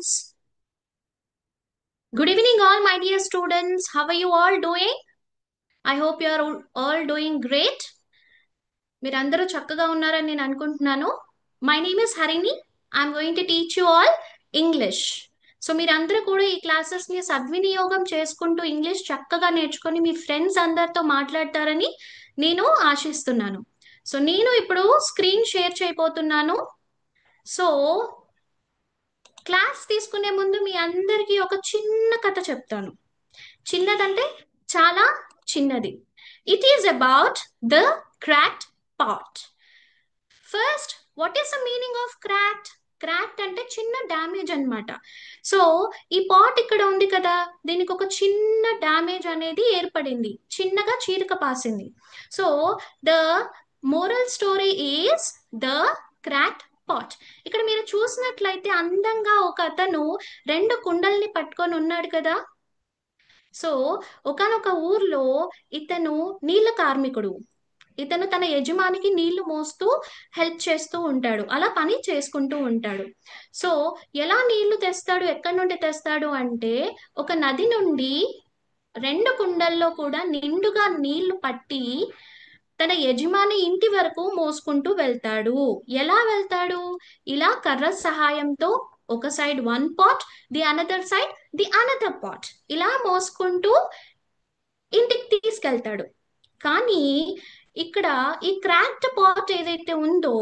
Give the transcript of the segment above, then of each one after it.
students. Good evening, all my dear students. How are you all doing? I hope you are all doing great. మీరందరూ చక్కగా ఉన్నారని నేను అనుకుంటున్నాను. My name is Harini. I'm going to teach you all English. So మీరందరూ కూడా ఈ classes ని సద్వినియోగం చేసుకుంటూ ఇంగ్లీష్ చక్కగా నేర్చుకొని మీ ఫ్రెండ్స్ అందరితో మాట్లాడతారని నేను ఆశిస్తున్నాను. సో నేను ఇప్పుడు స్క్రీన్ షేర్ చేయబోతున్నాను. సో క్లాస్ తీసుకునే ముందు మీ అందరికీ ఒక చిన్న కథ చెప్తాను. చిన్నదంటే చాలా చిన్నది. It is about the cracked pot. First, what is the meaning of cracked? Cracked అంటే చిన్న డ్యామేజ్ అన్నమాట. సో ఈ పాట్ ఇక్కడ ఉంది కదా, దీనికి ఒక చిన్న డ్యామేజ్ అనేది ఏర్పడింది, చిన్నగా చీరిక పాసింది. So the moral story is the cracked pot. ఇక్కడ మీరు చూసినట్లయితే అందంగా ఒక అతను రెండు కుండల్ని పట్టుకొని ఉన్నాడు కదా. సో ఒకానొక ఊర్లో ఇతను నీళ్ళ కార్మికుడు. ఇతను తన యజమానికి నీళ్లు మోస్తూ హెల్ప్ చేస్తూ ఉంటాడు, అలా పని చేసుకుంటూ ఉంటాడు. సో ఎలా నీళ్లు తెస్తాడు, ఎక్కడి నుండి తెస్తాడు అంటే ఒక నది నుండి రెండు కుండల్లో కూడా నిండుగా నీళ్లు పట్టి తన యజమాని ఇంటి వరకు మోసుకుంటూ వెళ్తాడు. ఎలా వెళ్తాడు? ఇలా కర్ర సహాయంతో, ఒక side one pot, the another side the another pot, ఇలా మోసుకుంటూ ఇంటికి తీసుకెళ్తాడు. కానీ ఇక్కడ ఈ క్రాక్డ్ పాట్ ఏదైతే ఉందో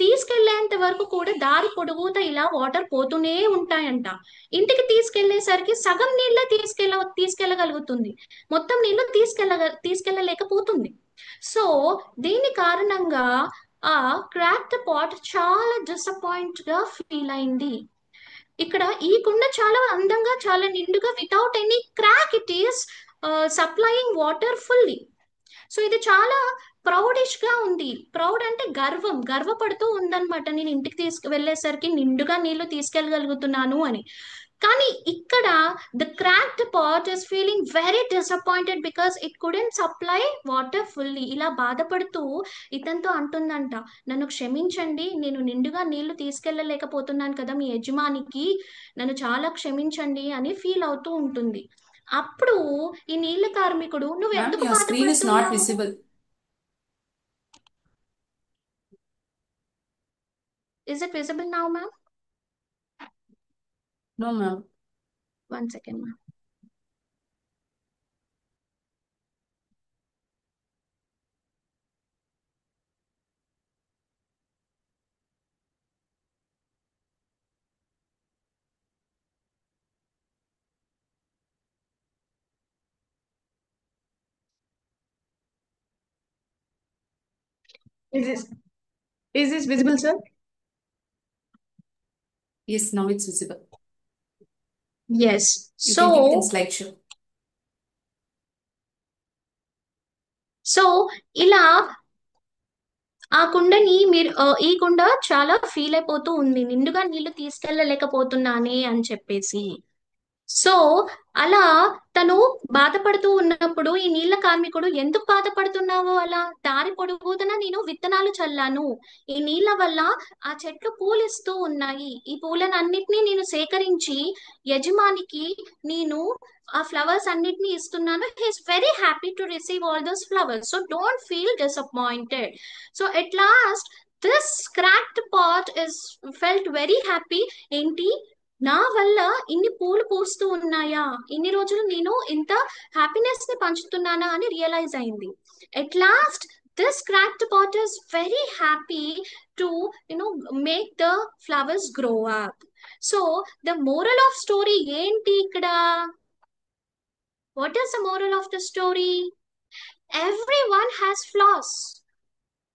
తీసుకెళ్లేంత వరకు కూడా దారి పొడుగుతా ఇలా వాటర్ పోతూనే ఉంటాయంట. ఇంటికి తీసుకెళ్లేసరికి సగం నీళ్ళ తీసుకెళ్ళగలుగుతుంది, మొత్తం నీళ్లు తీసుకెళ్ళలేకపోతుంది. సో దీని కారణంగా ఆ క్రాక్డ్ పాట్ చాలా డిసప్పాయింట్ గా ఫీల్ అయింది. ఇక్కడ ఈ కుండ చాలా అందంగా, చాలా నిండుగా, without any crack it is supplying water fully. So ఇది చాలా ప్రౌడిష్ గా ఉంది. ప్రౌడ్ అంటే గర్వం, గర్వపడుతూ ఉందన్నమాట, నేను ఇంటికి వెళ్ళేసరికి నిండుగా నీళ్లు తీసుకెళ్ళగలుగుతున్నాను అని. కానీ ఇక్కడ the cracked pot is feeling very disappointed because it couldn't supply water fully. ఇలా బాధపడుతూ ఇతనితో అంటుందంట, నన్ను క్షమించండి, నేను నిండుగా నీళ్లు తీసుకెళ్ళలేకపోతున్నాను కదా మీ యజమానికి, నన్ను చాలా క్షమించండి అని ఫీల్ అవుతూ ఉంటుంది. అప్పుడు ఈ నీళ్ళ కార్మికుడు, నువ్వు Ma'am, ఎందుకు your screen is not బాధపడుతున్నావు? visible. Is it visible now, ma'am? No, ma'am. 1 second, ma'am. Is this is this visible, sir? Yes, now it's visible. Yes. You can keep it in So, slideshow. So ఇలా ఆ కుండని మీరు ఈ కుండ చాలా feel అయిపోతూ ఉంది, నిండుగా నీళ్లు తీసుకెళ్ళలేకపోతున్నానే అని చెప్పేసి. సో అలా తను బాధపడుతూ ఉన్నప్పుడు ఈ నీళ్ళ కార్మికుడు, ఎందుకు బాధపడుతున్నావో, అలా దారి పొడుగుతున నేను విత్తనాలు చల్లాను, ఈ నీళ్ళ వల్ల ఆ చెట్లు పూలిస్తూ ఉన్నాయి, ఈ పూలను అన్నిటినీ నేను సేకరించి యజమానికి నేను ఆ ఫ్లవర్స్ అన్నిటిని ఇస్తున్నాను, he's very happy to receive all those flowers, so don't feel disappointed. So at last this cracked pot is felt very happy. ఏంటి, నా వల్ల ఇన్ని పూలు పూస్తూ ఉన్నాయా, ఇన్ని రోజులు నేను ఇంత హ్యాపీనెస్ ని పంచుతున్నానా అని రియలైజ్ అయింది. At last this cracked pot is very happy to make the flowers grow up. So the moral of story ఏంటి ఇక్కడ? What is the moral of the story? Everyone has flaws.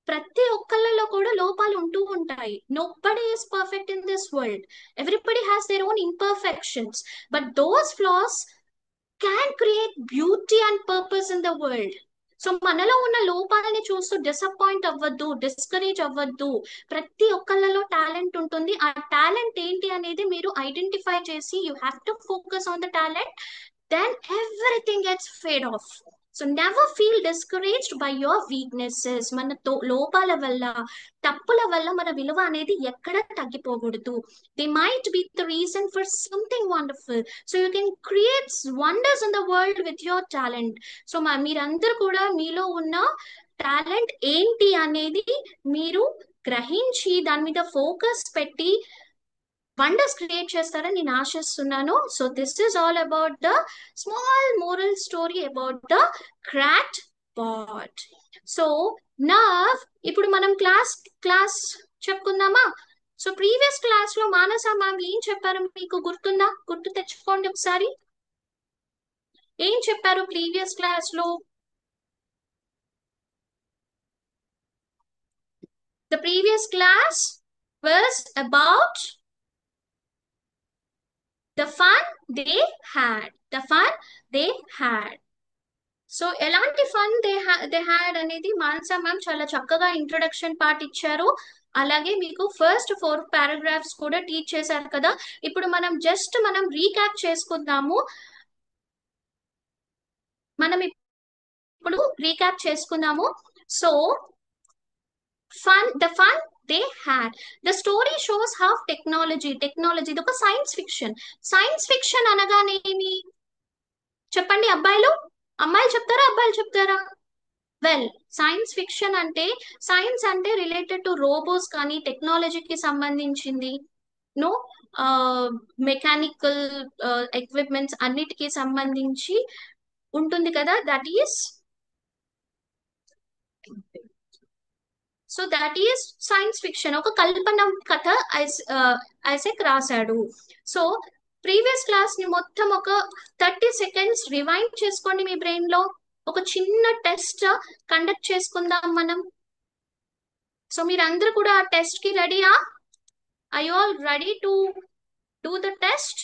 ప్రతి ఒక్కళ్ళలో కూడా లోపాలు ఉంటూ ఉంటాయి. Nobody is perfect in this world. Everybody has their own imperfections, but those flaws can create beauty and purpose in the world. So మనలో ఉన్న లోపాలని చూస్తూ disappoint అవ్వద్దు, డిస్కరేజ్ అవ్వద్దు. ప్రతి ఒక్కళ్ళలో టాలెంట్ ఉంటుంది. ఆ టాలెంట్ ఏంటి అనేది మీరు ఐడెంటిఫై చేసి you have to focus on the talent, then everything gets fade off. So never feel discouraged by your weaknesses. మన లోపాల వల్ల, తప్పుల వల్ల మన విలువ అనేది ఎక్కడ తగ్గిపోకూడదు. They might be the reason for something wonderful. So you can create wonders in the world with your talent. So మీరందరూ కూడా మీలో ఉన్న టాలెంట్ ఏంటి అనేది మీరు గ్రహించి దాని మీద ఫోకస్ పెట్టి వండర్స్ క్రియేట్ చేస్తారని నేను ఆశిస్తున్నాను. So this is all about the small moral story about the cracked pot. So నా ఇప్పుడు మనం క్లాస్ చెప్పుకుందామా? సో ప్రీవియస్ క్లాస్ లో మానస మ్యామ్ ఏం చెప్పారు మీకు గుర్తుందా? గుర్తు తెచ్చుకోండి ఒకసారి. ఏం చెప్పారు ప్రీవియస్ క్లాస్ లో? The previous class was about the fun they had. The fun they had. So ఎలాంటి ఫన్ దే హ్యాడ్ అనేది మానసా మ్యామ్ చాలా చక్కగా ఇంట్రొడక్షన్ పార్ట్ ఇచ్చారు. అలాగే మీకు ఫస్ట్ 4 పారాగ్రాఫ్స్ కూడా టీచ్ చేశారు కదా. ఇప్పుడు మనం రీక్యాప్ చేసుకుందాము. మనం ఇప్పుడు రీక్యాప్ చేసుకుందాము. So the fun they had. The story shows how technology ఇది ఒక సైన్స్ ఫిక్షన్ అనగానేమి చెప్పండి అబ్బాయిలు? అమ్మాయిలు చెప్తారా, అబ్బాయిలు చెప్తారా? వెల్, సైన్స్ ఫిక్షన్ అంటే సైన్స్ అంటే రిలేటెడ్ టు రోబోస్ కానీ టెక్నాలజీకి సంబంధించింది, నో మెకానికల్ ఎక్విప్మెంట్స్ అన్నిటికీ సంబంధించి ఉంటుంది కదా. That is science fiction. ఒక కల్పన కథ ఐజాక్ రాశాడు. సో ప్రీవియస్ క్లాస్ ని మొత్తం ఒక 30 seconds రివైండ్ చేసుకోండి మీ బ్రెయిన్ లో. ఒక చిన్న టెస్ట్ కండక్ట్ చేసుకుందాం మనం. సో మీరందరూ కూడా ఆ టెస్ట్ కి రెడీయా? I you all ready to do the test?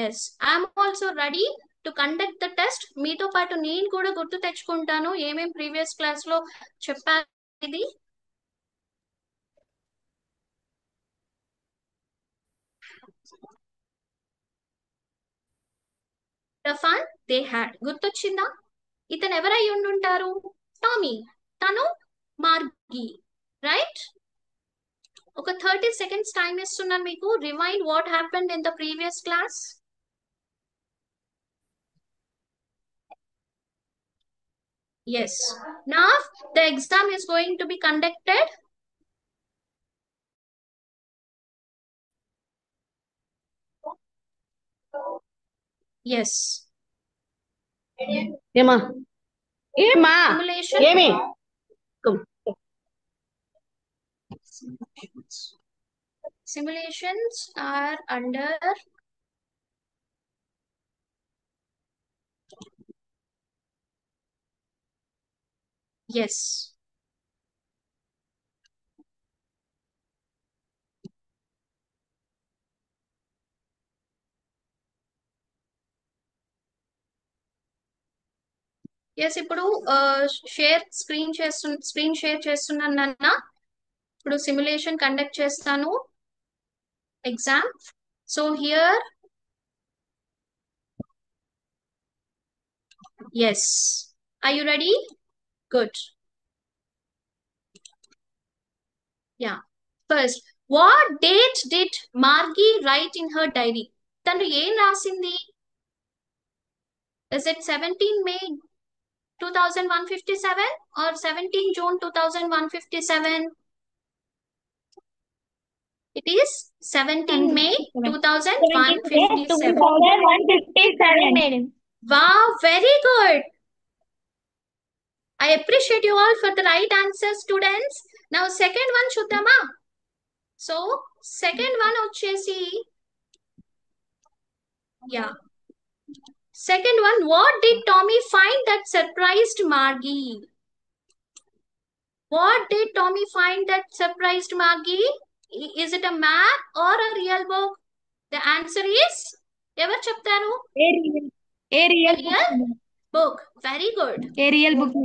Yes, I'm also ready to conduct the test. మీతో పాటు నేను కూడా గుర్తు తెచ్చుకుంటాను ఏమేం ప్రీవియస్ క్లాస్ లో చెప్పారు ఇది. ద ఫన్ దే హ్యాడ్ గుర్తొచ్చిందా? ఇతను ఎవరై ఉండుంటారు? టామీ. తను మార్గి, రైట్? ఒక 30 seconds టైం ఇస్తున్నాను మీకు. Remind what happened in the previous class. Yes. Now the exam is going to be conducted. Yes. ఏమా ఏమా Simulation. ఏమి Simulations are under yes. Yes, ఇప్పుడు స్క్రీన్ షేర్ చేస్తున్నాను నాన్న. ఇప్పుడు సిమ్యులేషన్ కండక్ట్ చేస్తాను exam. So here yes, are you ready? Good. Yeah, first what date did Margie write in her diary? తను ఏం రాసింది? Is it 17 May 2157 or 17 June 2157? It is 17 May 2157. Wow, very good. I appreciate you all for the right answer, students. Now second one chuddama. So second one ochesi, yeah. Second one, what did Tommy find that surprised Margie? What did Tommy find that surprised Margie? Is it a map or a real book? The answer is, ever cheptaru? A real Real book. Very good. A real book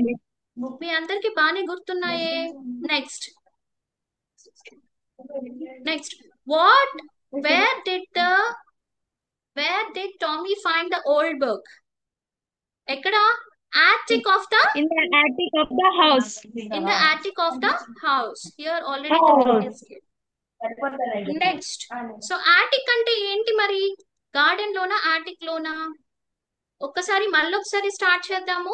మీ అందరికి బాగానే గుర్తున్నాయే. Next where did Tommy find the old book? ఎక్కడ? attic of the In the attic of the house. in the attic of the house. Here already the meaning is given. Next so attic అంటే ఏంటి మరి? Garden లోనా attic లోనా? ఒక్కసారి మళ్ళీ ఒకసారి start చేద్దాము.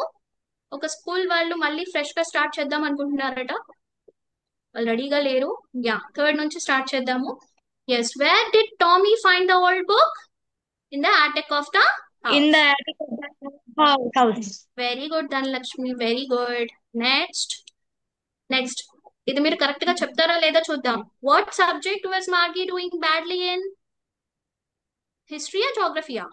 ఒక స్కూల్ వాళ్ళు మళ్ళీ ఫ్రెష్ గా స్టార్ట్ చేద్దాం అనుకుంటున్నారట. వాళ్ళు రెడీగా లేరు. యా, థర్డ్ నుంచి స్టార్ట్ చేద్దాము. Yes, where did Tommy find the old book? In the attic of the In house. the attic of the house. Very good Dhanalakshmi, very good. Next ఇది మీరు కరెక్ట్ గా చెప్తారా లేదా చూద్దాం. What subject was Margie doing badly in? హిస్టరీయా జోగ్రఫియా?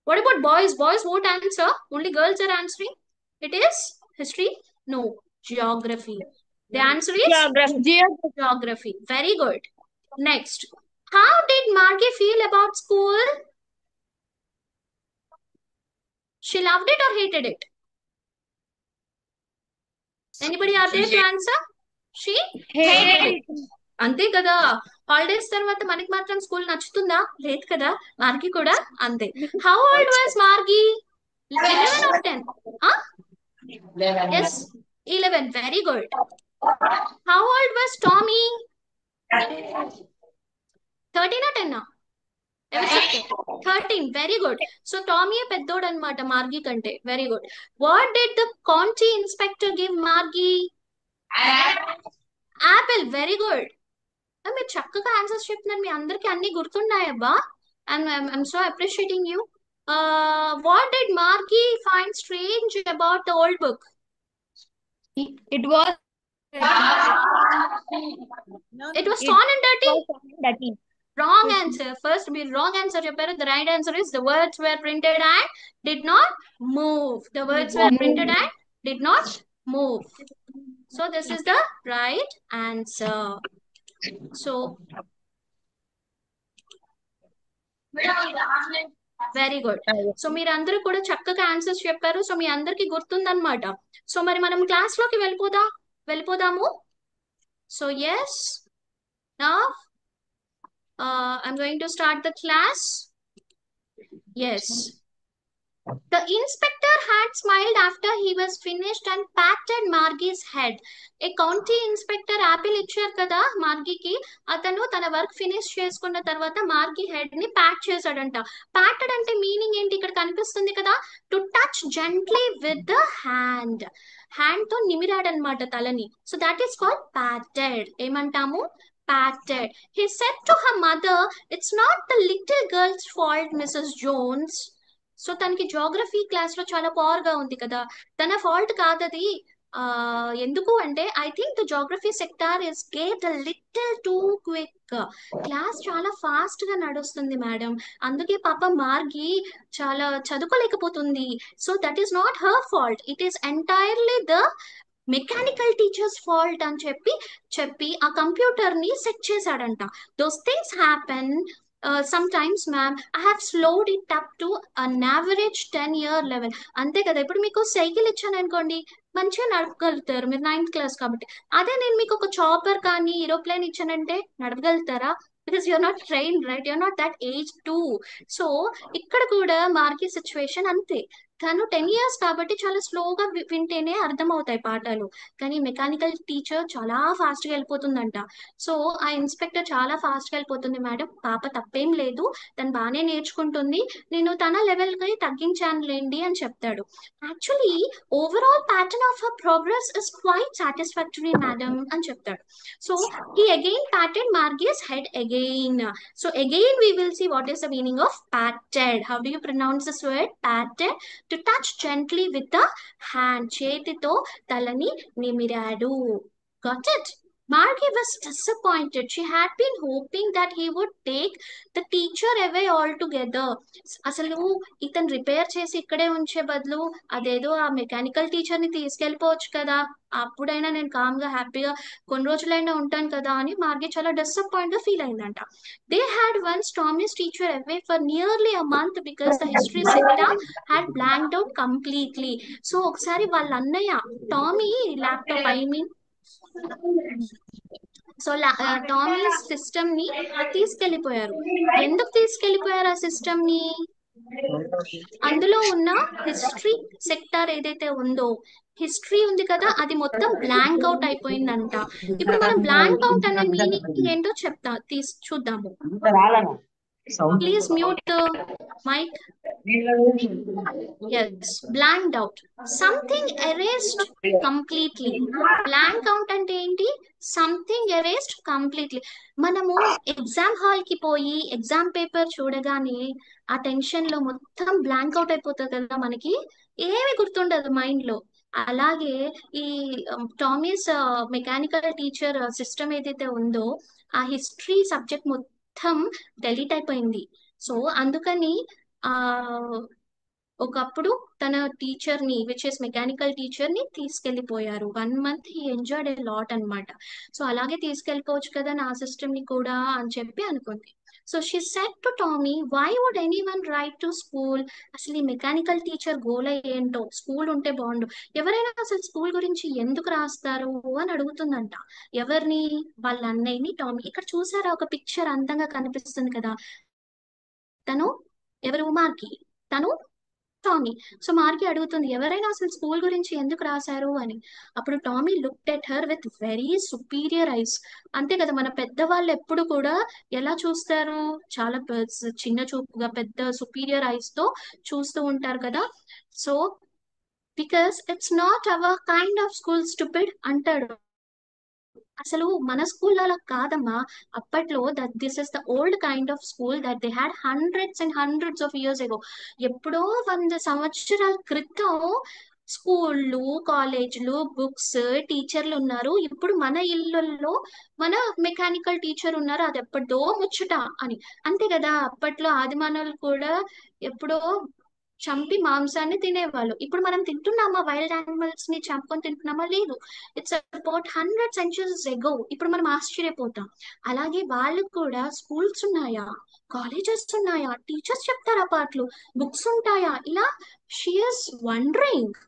What about boys? Boys won't answer. Only girls are answering. It is history? No. Geography. The answer is Geography. geography. Very good. Next. How did Margie feel about school? She loved it or hated it? Anybody are there to answer? She hated it. అంతే కదా. Holidays తర్వాత మనకి మాత్రం school నచ్చుతుందా? లేదు కదా. Margie కూడా అంతే. How old was Margie? 11 or 10? Yes, 11. Very good. How old was Tommy? 13 or 10? ఎవరు చెప్తే? 13. Very good. So Tommy పెద్దోడు అన్నమాట మార్గి కంటే. Very good. What did the county inspector give Margie? Apple. Very good. మీరు చక్కగా ఆన్సర్స్ చెప్తున్నారు. మీ అందరికి అన్ని గుర్తున్నాయబ్బా. I'm so appreciating you. What did Margie find strange about the old book? It was It was torn and dirty. dirty. Wrong answer. First, మీరు wrong answer చెప్పారు. The right answer is the words were printed and did not move. The words were printed and did not move. So this is the right answer. So very good. So మీరందరూ కూడా చక్కగా answers చెప్పారు. So మీ అందరికి గుర్తుందన్నమాట. So మరి మనం class లోకి వెళ్ళిపోదాము. So yes, now I'm going to start the class. Yes. The inspector had smiled after he was finished and patted Margie's head. A county inspector Apple ఇచ్చారు కదా మార్గీకి. అతను తన వర్క్ ఫినిష్ చేసుకున్న తర్వాత మార్గీ హెడ్ ని ప్యాట్ చేశాడంట. ప్యాటెడ్ అంటే meaning ఏంటి? ఇక్కడ కనిపిస్తుంది కదా, to touch gently with the hand. Hand తో నిమిరాడనమాట తలని. So that is called patted. ఏమంటాము? patted. He said to her mother, "It's not the little girl's fault, Mrs. Jones." So తనకి జోగ్రఫీ క్లాస్ లో చాలా పవర్ గా ఉంది కదా, తన ఫాల్ట్ కాదది. ఎందుకు అంటే I think the geography sector is gate a little too quick. Class చాలా ఫాస్ట్ గా నడుస్తుంది మేడం, అందుకే పాప మార్గి చాలా చదువుకోలేకపోతుంది. So that is not her fault, it is entirely the mechanical teachers fault అని చెప్పి ఆ కంప్యూటర్ ని సెట్ చేశాడంట. Those things happen sometimes ma'am. I have slowed it up to an average 10-year level. అంతే కదా. ఇప్పుడు మీకు సైకిల్ ఇచ్చాను అనుకోండి, మంచిగా నడపగలుగుతారు మీరు 9th క్లాస్ కాబట్టి. అదే నేను మీకు ఒక చాపర్ కానీ ఏరోప్లేన్ ఇచ్చానంటే నడపగలుగుతారా? Because you're not train right, you're not that age too. So ఇక్కడ కూడా మార్కీ సిచ్యువేషన్ అంతే. తను 10 years కాబట్టి చాలా స్లోగా వింటేనే అర్థమవుతాయి పాఠాలు. కానీ మెకానికల్ టీచర్ చాలా ఫాస్ట్ గా వెళ్ళిపోతుందంట. సో ఆ ఇన్స్పెక్టర్ చాలా ఫాస్ట్ గా వెళ్ళిపోతుంది మేడం, పాప తప్పేం లేదు, తను బాగానే నేర్చుకుంటుంది, నేను తన లెవెల్ కి తగ్గించానులేండి అని చెప్తాడు. Actually overall pattern of her progress is quite satisfactory madam అని చెప్తాడు. So he again patted Margie's head again. So again we will see what is the meaning of patted. How do you pronounce this word? Patted. To touch gently with the hand. చేతితో తలని నిమిరాడు. Got it? Margie was disappointed. She had been hoping that he would take the teacher away altogether. అసలు ఇతను repair చేసి ఇక్కడే ఉంచే బదులు అదేదో ఆ మెకానికల్ టీచర్ ని తీసుకెళ్ళిపోవచ్చు కదా, అప్పుడైనా నేను కామ్ గా హ్యాపీగా కొన్ని రోజులైనా ఉంటాను కదా అని మార్గి చాలా డిసప్పాయింట్ గా ఫీల్ అయిందంట. They had once Tommy's teacher away for nearly a month because the history sector had blanked out completely. So ఒకసారి వాళ్ళ అన్నయ్య Tommy laptop so Tommy system ని తీసుకెళ్లిపోయారు. ఎందుకు తీసుకెళ్లిపోయారు ఆ సిస్టమ్ ని? అందులో ఉన్న హిస్టరీ సెక్టార్ ఏదైతే ఉందో, హిస్టరీ ఉంది కదా, అది మొత్తం బ్లాంక్ అవుట్ అయిపోయిందంట. ఇప్పుడు మనం బ్లాంక్ అవుట్ అనే మీనింగ్ ఏంటో చూద్దాము. Please mute the mic. Yes, blanked out, something erased completely. Blank out అంటే ఏంటి? Something erased completely. మనము ఎగ్జామ్ హాల్ కి పోయి ఎగ్జామ్ పేపర్ చూడగానే ఆ టెన్షన్ లో మొత్తం బ్లాంక్ అవుట్ అయిపోతుంది కదా, మనకి ఏమి గుర్తుండదు మైండ్ లో. అలాగే ఈ టామీస్ మెకానికల్ టీచర్ సిస్టమ్ ఏదైతే ఉందో, ఆ హిస్టరీ సబ్జెక్ట్ మొత్తం డెలీట్ అయిపోయింది. సో అందుకని ఆ ఒకప్పుడు తన టీచర్ ని, విచ్ ఇస్ మెకానికల్ టీచర్ ని తీసుకెళ్లిపోయారు. 1 month he enjoyed a lot అన్నమాట. సో అలాగే తీసుకెళ్ళిపోవచ్చు కదా నా సిస్టమ్ ని కూడా అని చెప్పి అనుకుంది. So she said to Tommy, why would anyone write to school? అసలు ఈ మెకానికల్ టీచర్ గోల్ ఏంటో, స్కూల్ ఉంటే బాగుండు. ఎవరైనా అసలు స్కూల్ గురించి ఎందుకు రాస్తారు అని అడుగుతుందంట. ఎవరిని? వాళ్ళ అన్నయ్యని, టామీ. ఇక్కడ చూసారా ఒక పిక్చర్ అందంగా కనిపిస్తుంది కదా, తను ఎవరు? మార్కి. తను టామీ. సో మార్కి అడుగుతుంది, ఎవరైనా అసలు స్కూల్ గురించి ఎందుకు రాశారు అని. అప్పుడు Tommy looked at her with very superior ice. అంతే కదా, మన పెద్దవాళ్ళు ఎప్పుడు కూడా ఎలా చూస్తారు? చాలా చిన్న చూపుగా, పెద్ద సుపీరియర్ ఐస్ తో చూస్తూ ఉంటారు కదా. So because it's not our kind of school stupid అంటాడు. అసలు మన స్కూల్ అలా కాదమ్మా. అప్పట్లో that this is the old kind of school that they had hundreds and hundreds of years ago. ఎప్పుడో 100 సంవత్సరాల క్రితం స్కూళ్ళు, కాలేజీలు, బుక్స్, టీచర్లు ఉన్నారు. ఇప్పుడు మన ఇళ్ళల్లో మన మెకానికల్ టీచర్ ఉన్నారు. అది ఎప్పటిదో ముచ్చట అని. అంతే కదా, అప్పట్లో ఆదిమానవులు కూడా ఎప్పుడో చంపి మాంసాన్ని తినేవాళ్ళు. ఇప్పుడు మనం తింటున్నామా? వైల్డ్ యానిమల్స్ ని చంపుకొని తింటున్నామా? లేదు. ఇట్స్ అబౌట్ 100 centuries ఎగో. ఇప్పుడు మనం ఆశ్చర్యపోతాం. అలాగే వాళ్ళకు కూడా స్కూల్స్ ఉన్నాయా, కాలేజెస్ ఉన్నాయా, టీచర్స్ చెప్తారా పాటలు, బుక్స్ ఉంటాయా, ఇలా she is wondering.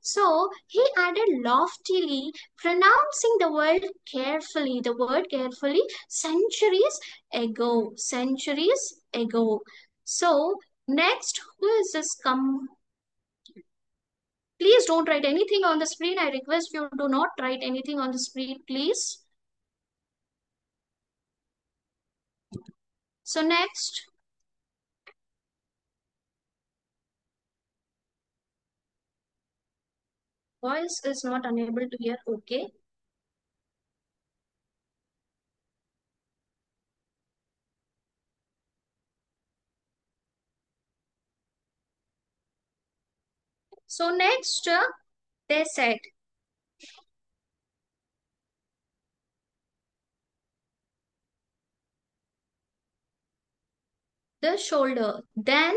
So he added loftily, pronouncing the word carefully, centuries ago, centuries ago. So next, who is this come? Please don't write anything on the screen. I request you do not write anything on the screen, please. So next, voice is not unable to hear. Okay. So next, they said, the shoulder. Then,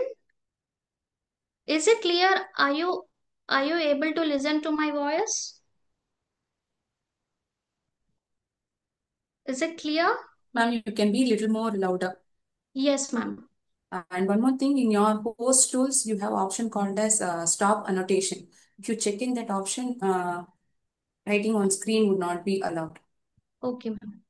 is it clear? Are you able to listen to my voice? Is it clear? Ma'am, you can be a little more louder. Yes, ma'am. And one more thing, in your host tools, you have option called as stop annotation. If you check in that option, writing on screen would not be allowed. Okay, ma'am.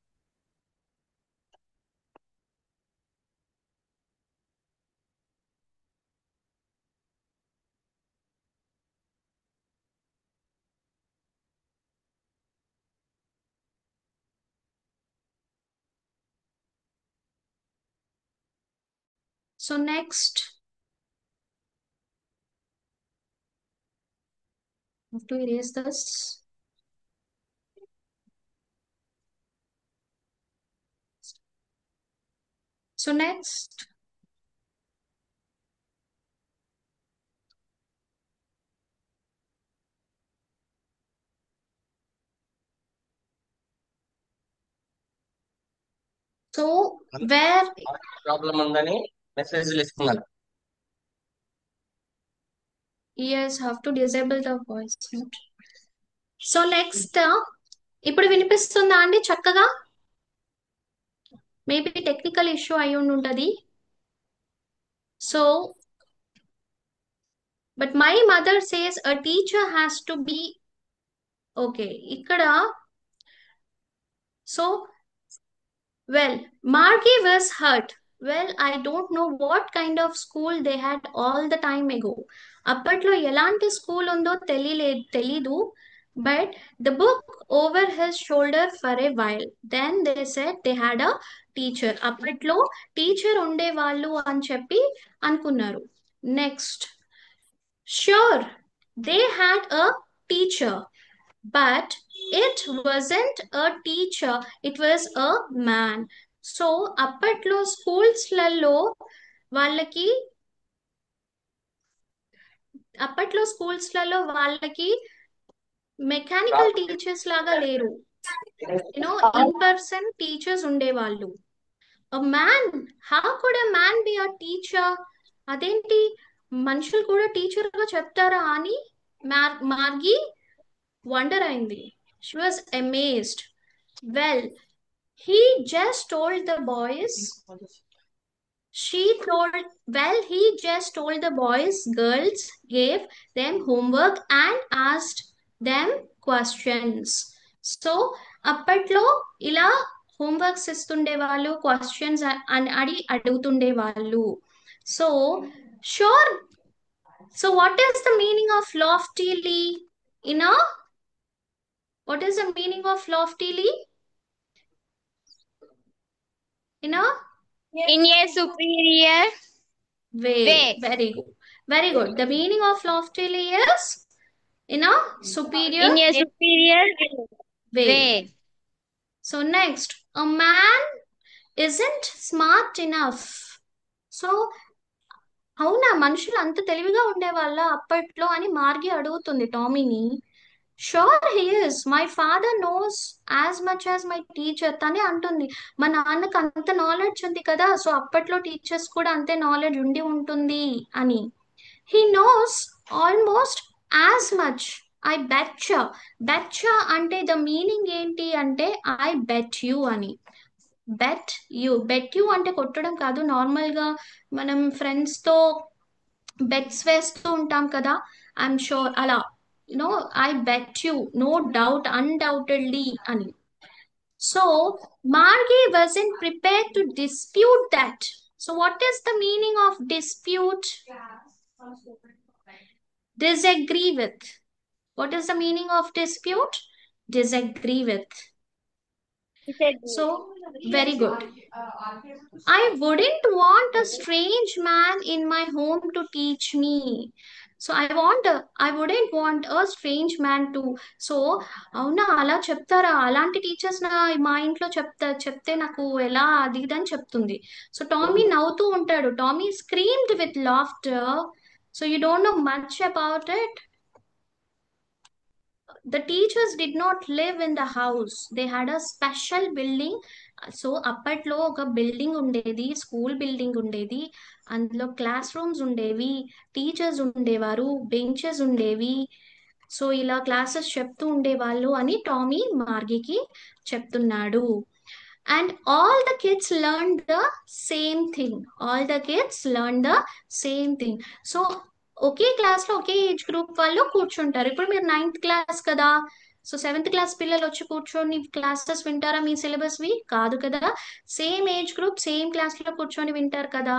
So next, I have to erase this. So next, so where, problem ఉందని మెసేజ్లు ఇస్తున్నారు. yes, have to disable the voice mute. So next, ఇప్పుడు వినిపిస్తుందా అండి చక్కగా? Maybe technical issue అయి ఉంటది. So but my mother says a teacher has to be okay. ఇక్కడ so well, Margie was hurt Well, I don't know what kind of school they had all the time ago. అప్పట్లో ఎలాంటి school ఉందో తెలీదు. But the book over his shoulder for a while. Then they said they had a teacher. అప్పట్లో teacher ఉండేవాళ్ళు అని చెప్పి అనుకున్నారు. Next, sure, they had a teacher, but it wasn't a teacher, it was a man. So అప్పట్లో స్కూల్స్లలో వాళ్ళకి mechanical teachers లాగా లేరు. In person teachers ఉండేవాళ్ళు. Man, how could a man be a teacher? అదేంటి, మనుషులు కూడా టీచర్ గా చెప్తారా అని మార్గి వండర్ అయింది. She was amazed. Well, he just told the boys, he just told the boys, girls gave them homework and asked them questions. So అప్పట్లో ఇలా homeworks ఇస్తుండే వాళ్ళు, క్వశ్చన్స్ అడుగుతుండే వాళ్ళు. So sure. So what is the meaning of loftily? What is the meaning of loftily? In a superior way. way. Very good. Very good. The meaning of loftily is in a superior In a superior way. way. So next, a man isn't smart enough. So అవునా, మనుషులు అంత తెలివిగా ఉండేవాళ్ళ అప్పట్లో అని Margie అడుగుతుంది టామీని. Sure he is. My father knows as much as my teacher. తనే అంటుంది, మా నాన్నకు అంత నాలెడ్జ్ ఉంది కదా, సో అప్పట్లో టీచర్స్ కూడా అంతే నాలెడ్జ్ ఉండి ఉంటుంది అని. He knows almost as much. I betcha. Betcha అంటే ద మీనింగ్ ఏంటి అంటే ఐ బెట్ యూ అని. బెట్ యూ అంటే కొట్టడం కాదు, నార్మల్ గా మనం ఫ్రెండ్స్ తో బెట్స్ వేస్తూ ఉంటాం కదా, ఐఎమ్ షూర్ అలా. I bet you, no doubt, undoubtedly అని. So Margie wasn't prepared to dispute that. So what is the meaning of dispute? Disagree with. What is the meaning of dispute? Disagree with. So very good. I wouldn't want a strange man in my home to teach me. So I wouldn't want a strange man to. So అవునా, అలా చెప్తారా? అలాంటి teachers మా ఇంట్లో చెప్తే నాకు ఎలా అది ఇది అని చెప్తుంది. సో టామీ నవ్వుతూ ఉంటాడు. Tommy screamed with laughter. So you don't know much about it. The teachers did not live in the house. They had a special building. So అప్పట్లో ఒక బిల్డింగ్ ఉండేది, స్కూల్ బిల్డింగ్ ఉండేది. అందులో క్లాస్ రూమ్స్ ఉండేవి, teachers ఉండేవారు, benches ఉండేవి. So ఇలా classes చెప్తూ ఉండేవాళ్ళు అని టామీ మార్గీకి చెప్తున్నాడు. And all the kids learned the same thing. All the kids learned the same thing. So okay class లో ఒకే ఏజ్ గ్రూప్ వాళ్ళు కూర్చుంటారు. ఇప్పుడు మీరు 9th క్లాస్ కదా, సో 7th క్లాస్ పిల్లలు వచ్చి కూర్చొని క్లాసెస్ వింటారా? మీ సిలబస్ వి కాదు కదా. Same age group same class లో కూర్చొని వింటారు కదా.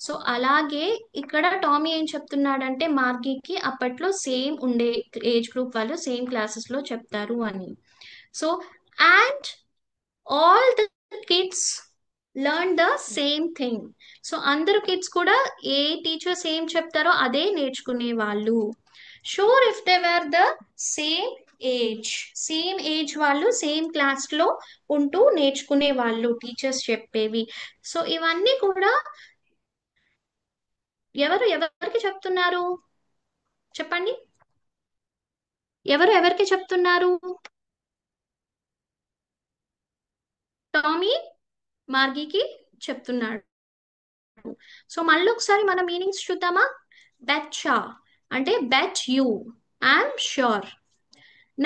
సో అలాగే ఇక్కడ టామీ ఏం చెప్తున్నాడంటే మార్గీకి అప్పట్లో సేమ్ ఉండే ఏజ్ గ్రూప్ వాళ్ళు సేమ్ క్లాసెస్ లో చెప్తారు అని. So and all the kids learn the same thing. So అందరు కిడ్స్ కూడా ఏ టీచర్స్ ఏం చెప్తారో అదే నేర్చుకునే వాళ్ళు. Sure, if they were the same age వాళ్ళు సేమ్ క్లాస్ లో ఉంటూ నేర్చుకునే వాళ్ళు టీచర్స్ చెప్పేవి. సో ఇవన్నీ కూడా ఎవరికి చెప్తున్నారు చెప్పండి? ఎవరికి చెప్తున్నారు? టామీ మార్గీకి చెప్తున్నాడు. సో మళ్ళీ ఒకసారి మన మీనింగ్స్ చూద్దామా? బెట్చా అంటే bet you, I'm sure.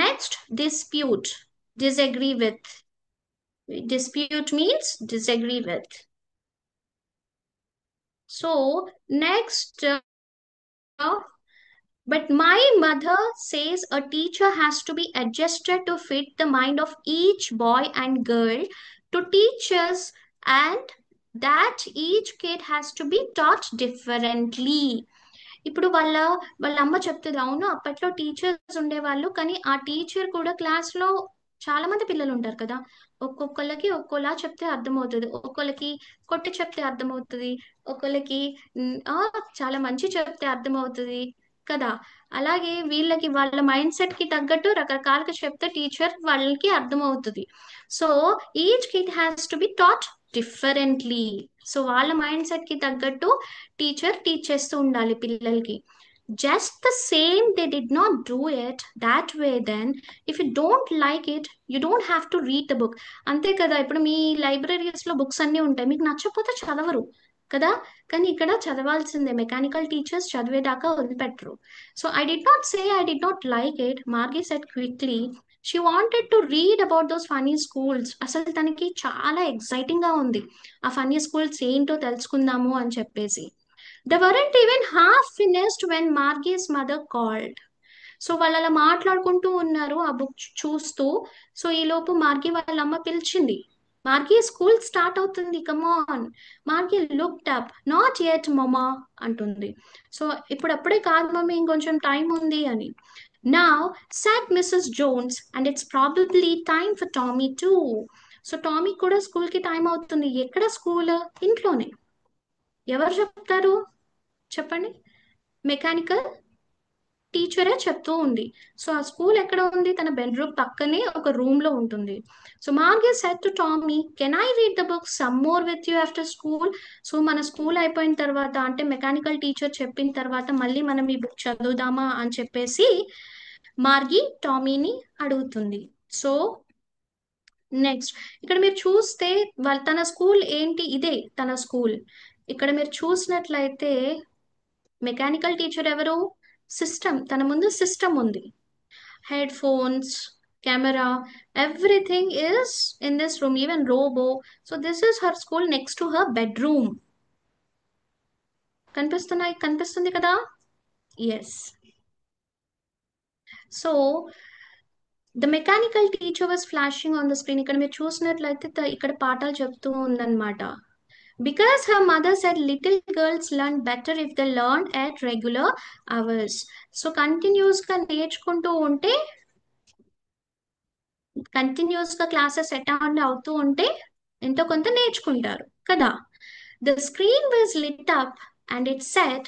Next, dispute, disagree with. Dispute means disagree with. So next, but my mother says a teacher has to be adjusted to fit the mind of each boy and girl to teach us and that each kid has to be taught differently. ఇప్పుడు వాళ్ళ అమ్మ చెప్తుంది, అవును అప్పట్లో teachers ఉండేవాళ్ళు, కానీ ఆ teacher కూడా క్లాస్ లో చాలా మంది పిల్లలు ఉంటారు కదా, ఒక్కొక్కళ్ళకి ఒక్కోలా చెప్తే అర్థమవుతుంది, ఒక్కొక్కళ్ళకి కొట్టి చెప్తే అర్థమవుతుంది, ఒక్కొక్కళ్ళకి చాలా మంచి చెప్తే అర్థమవుతుంది కదా. అలాగే వీళ్ళకి వాళ్ళ మైండ్ సెట్ కి తగ్గట్టు రకరకాలుగా చెప్తే టీచర్ వాళ్ళకి అర్థమవుతుంది. So each kid has to be taught differently. So వాళ్ళ మైండ్ సెట్ కి తగ్గట్టు టీచర్ టీచ్ చేస్తూ ఉండాలి పిల్లలకి. Just the same, they did not do it that way. Then if you don't like it, you don't have to read the book. అంతే కదా, ఇప్పుడు మీ libraries లో బుక్స్ అన్నీ ఉంటాయి, మీకు నచ్చకపోతే చదవరు కదా, కానీ ఇక్కడ చదవాల్సిందే. మెకానికల్ టీచర్స్ చదివేదాకా వదిలిపెట్టరు. So I did not say I did not like it, Margie said quickly. She wanted to read about those funny schools. అసలు తనకి చాలా ఎక్సైటింగ్ గా ఉంది ఆ ఫన్నీ స్కూల్స్ ఏంటో తెలుసుకుందాము అని చెప్పేసి. They weren't even half finished when Margie's mother called. So వాళ్ళు అలా మాట్లాడుకుంటూ ఉన్నారు ఆ బుక్ చూస్తూ. సో ఈ లోపు మార్గి వాళ్ళ అమ్మ పిలిచింది, మార్గి స్కూల్ స్టార్ట్ అవుతుంది, కమాన్. మార్గి లుక్డ్ అప్, నాట్ యెట్ మమా అంటుంది. సో ఇప్పుడప్పుడే కాదు మమ్మీ, ఇంకొంచెం టైం ఉంది అని. Now said Mrs. Jones, and it's probably time for Tommy too. So Tommy కూడా స్కూల్ కి టైం అవుతుంది. ఎక్కడ స్కూల్? ఇంట్లోనే. ఎవరు చెప్తారు చెప్పండి? మెకానికల్ టీచరే చెప్తూ ఉంది. సో ఆ స్కూల్ ఎక్కడ ఉంది? తన బెడ్రూమ్ పక్కనే ఒక రూమ్ లో ఉంటుంది. So Margie said to Tommy, can I read the book some more with you after school? So మన స్కూల్ అయిపోయిన తర్వాత, అంటే మెకానికల్ టీచర్ చెప్పిన తర్వాత మళ్ళీ మనం ఈ బుక్ చదువుదామా అని చెప్పేసి మార్గి టామీని అడుగుతుంది. సో నెక్స్ట్ ఇక్కడ మీరు చూస్తే తన స్కూల్ ఏంటి? ఇదే తన స్కూల్. ఇక్కడ మీరు చూసినట్లయితే మెకానికల్ టీచర్ ఎవరు? సిస్టమ్, తన ముందు సిస్టమ్ ఉంది, headphones, camera, everything is in this room, even robot. So this is her school next to her bedroom. కనిపిస్తుంది కదా? Yes. So the mechanical teacher was flashing on the screen. ఇక్కడ మీరు చూసినట్లయితే ఇక్కడ పాఠాలు చెప్తూ ఉందన్నమాట. Because her mother said little girls learn better if they learn at regular hours. So continuous గా నేర్చుకుంటూ ఉంటే, కంటిన్యూస్ గా క్లాసెస్ అటెండ్ అవుతూ ఉంటే ఎంతో కొంత నేర్చుకుంటారు కదా. The screen was lit up and it said,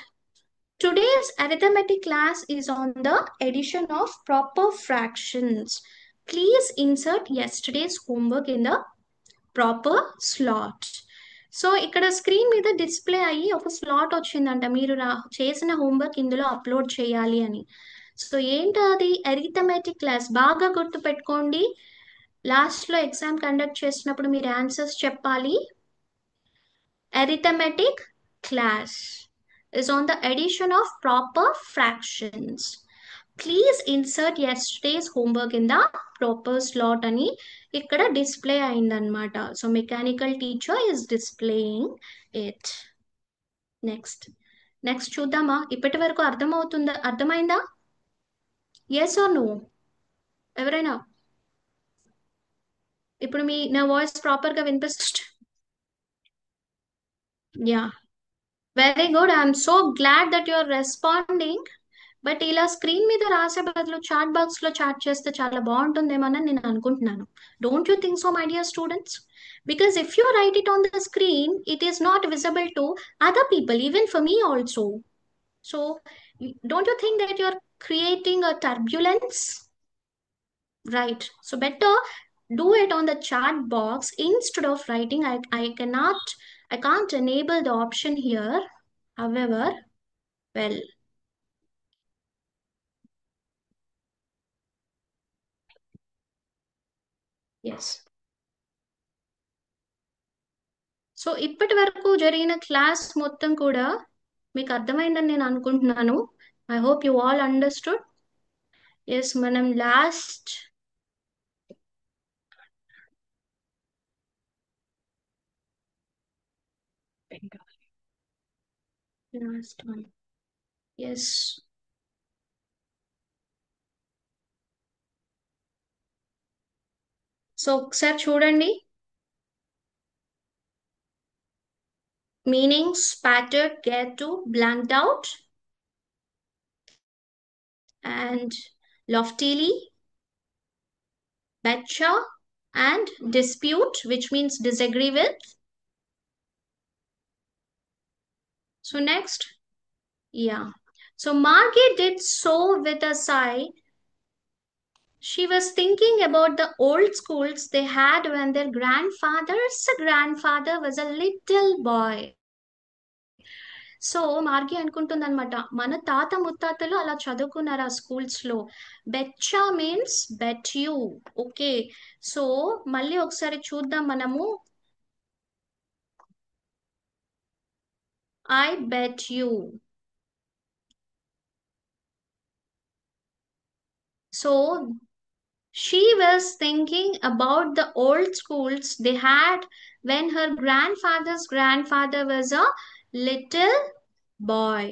today's arithmetic class is on the addition of proper fractions. Please insert yesterday's homework in the proper slot. So ఇక్కడ స్క్రీన్ మీద display అయ్యి ఒక స్లాట్ వచ్చిందంట, మీరు చేసిన హోంవర్క్ ఇందులో upload చేయాలి అని. సో ఏంటో అది? Arithmetic class. బాగా గుర్తు పెట్టుకోండి, లాస్ట్లో ఎగ్జామ్ కండక్ట్ చేసినప్పుడు మీరు ఆన్సర్స్ చెప్పాలి. Arithmetic class is on the addition of proper fractions. Please insert yesterday's homework in the proper slot అని ఇక్కడ డిస్ప్లే అయిందనమాట. So mechanical teacher is displaying it. Next చూద్దామా? ఇప్పటి వరకు అర్థమైందా? Yes or no? ఎవరైనా? ఇప్పుడు నా వాయిస్ ప్రాపర్ గా వినిపిస్తుంది? Yeah, very good. I'm so glad that you are responding. But ఇలా స్క్రీన్ మీద రాసే బదులు చాట్ బాక్స్ లో చాట్ చేస్తే చాలా బాగుంటుందేమోనని నేను అనుకుంటున్నాను. Don't you think so my dear students? Because if you write it on the screen, it is not visible to other people, even for me also. So don't you think that you are creating a turbulence? Right. So better do it on the chat box instead of writing. I can't enable the option here. However, well, yes. So ఇప్పటి వరకు జరిగిన class మొత్తం కూడా మీకు అర్థమైందని నేను అనుకుంటున్నాను. I hope you all understood. Yes, మనం లాస్ట్ వన్. ఎస్, సో ఒకసారి చూడండి. meaning spattered, get to, blanked out, and loftily, betcha, and dispute, which means disagree with. So next, yeah. So Margie did so with a sigh. She was thinking about the old schools they had when their grandfather was a little boy. So Margie అనుకుంటుందన్నమాట, మన తాత ముత్తాతలు అలా చదువుకున్నారు ఆ schools లో. Betcha means bet you. Okay, so మళ్ళీ ఒకసారి చూద్దాం మనము. I bet you. So she was thinking about the old schools they had when her grandfather's grandfather was a little boy.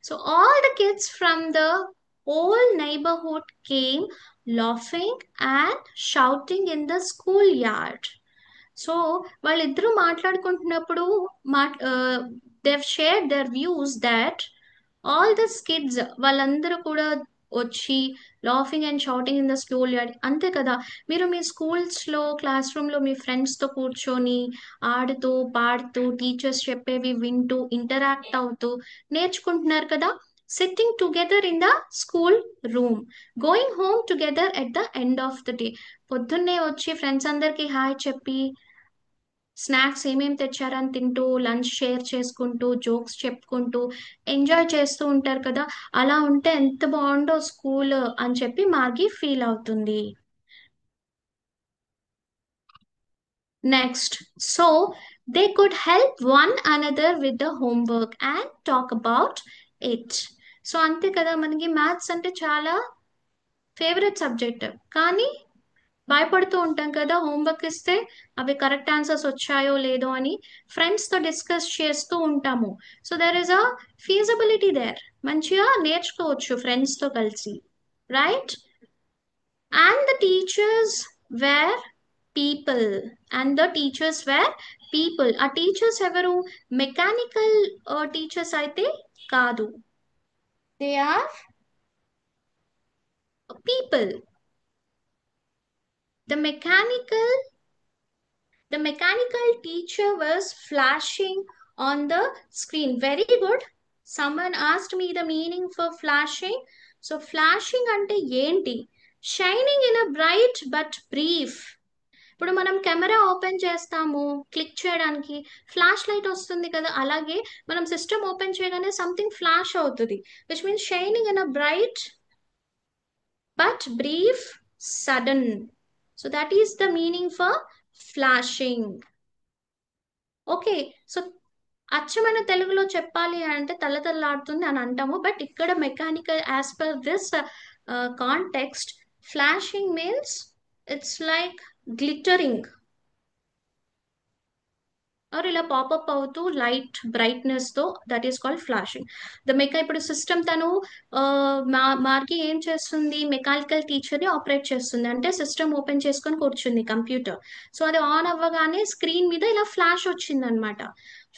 So all the kids from the whole neighborhood came laughing and shouting in the schoolyard. So వాళ్ళిద్దరూ మాట్లాడుకుంటున్నప్పుడు they've shared their views that all the kids వాళ్ళందరూ కూడా వచ్చి laughing and shouting in the school yard. అంతే కదా, మీరు మీ స్కూల్స్లో class రూమ్లో మీ ఫ్రెండ్స్తో కూర్చొని ఆడుతూ పాడుతూ టీచర్స్ చెప్పేవి వింటూ ఇంటరాక్ట్ అవుతూ నేర్చుకుంటున్నారు కదా. Sitting together in the school room, going home together at the end of the day. పొద్దున్నే వచ్చి ఫ్రెండ్స్ అందరికీ హాయ్ చెప్పి స్నాక్స్ ఏమేమి తెచ్చారని తింటూ లంచ్ షేర్ చేసుకుంటూ జోక్స్ చెప్పుకుంటూ ఎంజాయ్ చేస్తూ ఉంటారు కదా. అలా ఉంటే ఎంత బాగుండో స్కూల్ అని చెప్పి మార్గి ఫీల్ అవుతుంది. Next, so they could help one another with the homework and talk about it. So అంతే కదా, మనకి మ్యాథ్స్ అంటే చాలా ఫేవరెట్ సబ్జెక్ట్, కానీ భయపడుతూ ఉంటాం కదా హోంవర్క్ ఇస్తే అవి కరెక్ట్ ఆన్సర్స్ వచ్చాయో లేదో అని ఫ్రెండ్స్తో డిస్కస్ చేస్తూ ఉంటాము. So there is a feasibility there, మంచిగా నేర్చుకోవచ్చు ఫ్రెండ్స్తో కలిసి, right. And the teachers were people, and the teachers were people. ఆ టీచర్స్ ఎవరు? మెకానికల్ టీచర్స్ అయితే కాదు, they are people. The mechanical teacher was flashing on the screen. Very good. Someone asked me the meaning for flashing. So flashing ante enti? Shining in a bright but brief. ఇప్పుడు మనం camera open చేస్తాము click చేయడానికి flash light వస్తుంది కదా, అలాగే మనం system open చేయగానే something flash అవుతుంది, which means shining in a bright but brief, sudden. So that is the meaning for flashing. Okay, so అచ్చమైన తెలుగులో చెప్పాలి అంటే తల్లతల్లాడుతుంది అని అంటాము, బట్ ఇక్కడ mechanical as per this context flashing means it's like glittering or ఇలా పాపప్ అవుతూ లైట్ బ్రైట్నెస్ తో, దట్ ఈస్ కాల్డ్ ఫ్లాషింగ్. ఇప్పుడు సిస్టమ్ తను మార్కి ఏం చేస్తుంది, మెకానికల్ టీచర్ ని ఆపరేట్ చేస్తుంది అంటే సిస్టమ్ ఓపెన్ చేసుకొని కూర్చుంది కంప్యూటర్. సో అది ఆన్ అవ్వగానే స్క్రీన్ మీద ఇలా ఫ్లాష్ వచ్చింది అనమాట,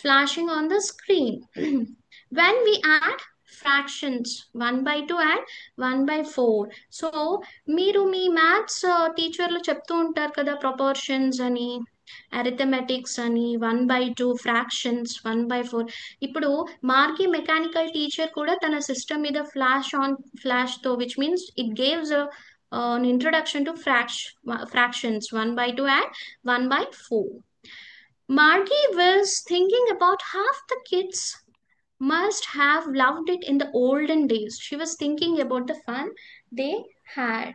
flashing on the screen. When we add fractions 1/2 and 1/4. So మీరు మీ మ్యాథ్స్ టీచర్లు చెప్తూ ఉంటారు కదా ప్రపోర్షన్స్ అని, అరిథమెటిక్స్ అని, 1/2 ఫ్రాక్షన్స్, 1/4. ఇప్పుడు మార్కి మెకానికల్ టీచర్ కూడా తన సిస్టమ్ మీద ఫ్లాష్ తో, which means it gives an introduction to fractions 1/2 and 1/4. Margie was thinking about half the kids must have loved it in the olden days. She was thinking about the fun they had.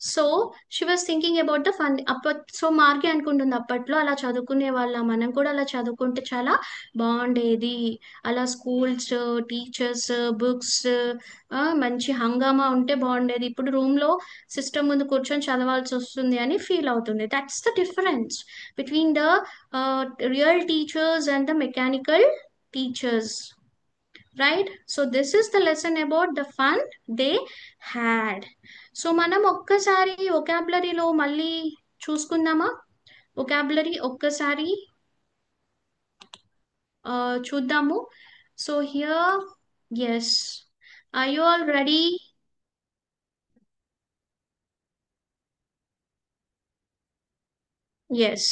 So she was thinking about the fun. So Margie అనుకుంటుంది అప్పట్లో అలా చదువుకునే వాళ్ళ, మనం కూడా అలా చదువుకుంటే చాలా బాగుండేది, అలా స్కూల్స్ టీచర్స్ బుక్స్ మంచి హంగామా ఉంటే బాగుండేది, ఇప్పుడు రూమ్లో సిస్టమ్ ముందు కూర్చొని చదవాల్సి వస్తుంది అని ఫీల్ అవుతుంది. That's the difference between the real teachers and the mechanical teachers, right. So this is the lesson about the fun they had. So మనం ఒక్కసారి వొకాబులరీలో మళ్ళీ చూసుకుందామా? వొకాబులరీ ఒక్కసారి చూద్దాము. So here yes, are you all ready? Yes.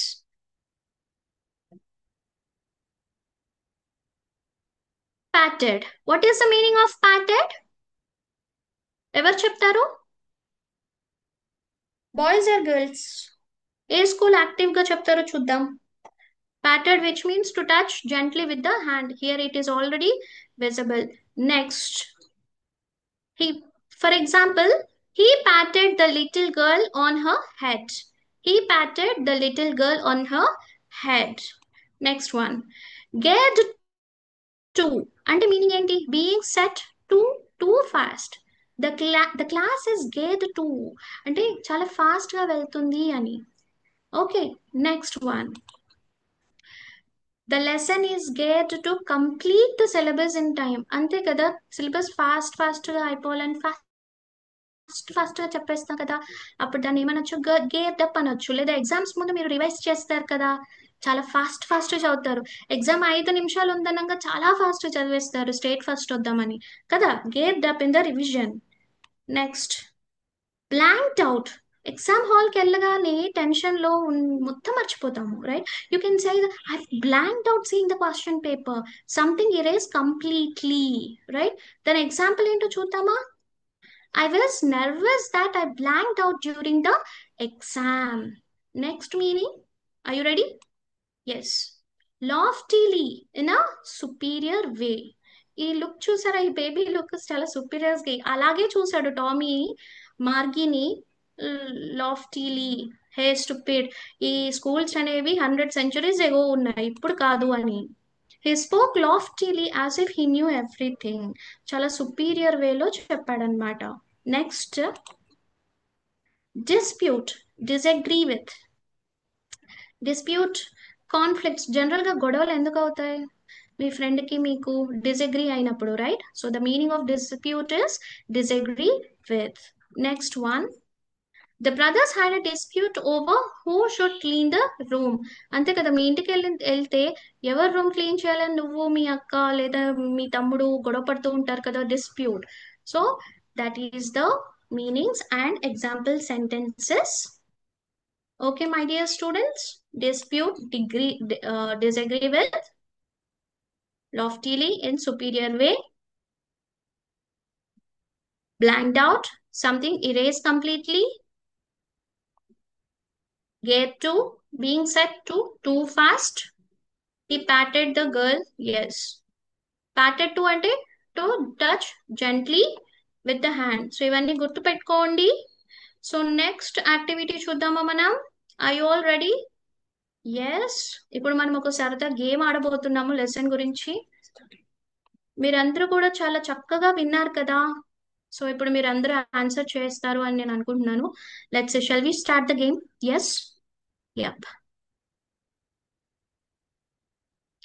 Patted. What is the meaning of patted? ఎవరు చెప్తారు? Boys or girls? ఏ స్కూల్ యాక్టివ్ గా చెప్తారో చూద్దాం. Patted, which means to touch gently with the hand. Here it is already visible. Next, he, for example, he patted the little girl on her head. He patted the little girl on her head. Next one, get to అంటే meaning ఏంటి? Being set to too fast. The class is gate to అంటే చాలా fast గా వెళ్తుంది అని. Okay, next one, the lesson is gate to complete the syllabus in time. అంతే కదా, syllabus fast గా అయిపోవాలని ఫాస్ట్ గా చెప్పేస్తాం కదా, అప్పుడు దాన్ని ఏమనొచ్చు? గేట్ అప్ అనొచ్చు. లేదా ఎగ్జామ్స్ ముందు మీరు రివైజ్ చేస్తారు కదా, చాలా ఫాస్ట్ చదువుతారు. ఎగ్జామ్ 5 నిమిషాలు ఉందనగా చాలా ఫాస్ట్ చదివేస్తారు స్టేట్ ఫస్ట్ వద్దామని కదా. Get up in the revision. Next, blanked out. Exam హాల్కి వెళ్ళగానే టెన్షన్ లో మొత్తం మర్చిపోతాము, right? You can say I blanked out seeing the question paper, something erase completely, right? దాని ఎగ్జాంపుల్ ఏంటో చూద్దామా? I was nervous that I blanked out during the exam. Next meaning, are you ready? Yes. Loftily, in a superior way. ఈ look చూసారా? ఈ baby look చాలా superior గా అలాగే చూసాడు టామీ మార్గీని. లాఫ్టీలీ, హే స్టూపిడ్, ఈ స్కూల్స్ అనేవి 100 centuries ఎగో ఉన్నాయి, ఇప్పుడు కాదు అని. He spoke loftily as if he knew everything. చాలా superior వేలో చెప్పాడనమాట. Next, dispute, disagree with. Dispute, conflicts. General గా గొడవలు ఎందుకు అవుతాయి? మీ ఫ్రెండ్ కి మీకు డిసగ్రీ అయినప్పుడు, right? So the meaning of dispute is disagree with. Next one, the brothers had a dispute over who should clean the room. అంతే కదా, మీ ఇంటికి వెళ్తే ఎవరు రూమ్ క్లీన్ చేయాలని నువ్వు, మీ అక్క లేదా మీ తమ్ముడు గొడవ పడుతూ ఉంటారు కదా, dispute. So that is the meanings and example sentences. Okay, my dear students, dispute, disagree with, loftily, in superior way, blanked out, something erased completely, get to, being set to too fast, he patted the girl, yes, patted to అంటే to touch gently with the hand. So ఇవన్నీ గుర్తు పెట్టుకోండి. So next activity చూద్దామా మనం? Are you all ready? Yes. ఇప్పుడు మనం ఒక సరదా గేమ్ ఆడబోతున్నాము లెసన్ గురించి. మీరందరూ కూడా చాలా చక్కగా విన్నారు కదా. సో ఇప్పుడు మీరు అందరూ ఆన్సర్ చేస్తారు అని నేను అనుకుంటున్నాను. Let's shall we start the game? Yes, yup.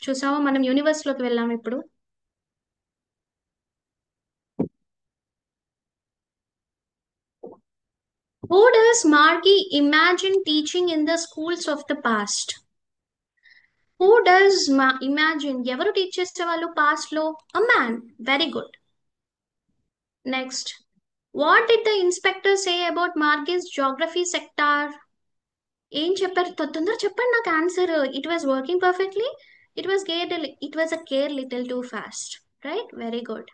చూసామా, మనం యూనివర్స్ లోకి వెళ్ళాం ఇప్పుడు. Who does Margie imagine teaching in the schools of the past? Who does imagine? ఎవరు టీచ్ చేసేవాళ్ళు పాస్ట్ లో? A man. Very good. Next, what did the inspector say about Margie's geography sector? ఏం చెప్పారు? తొందర చెప్పండి నాకు answer. It was working perfectly. It was a care little too fast. Right? Very good.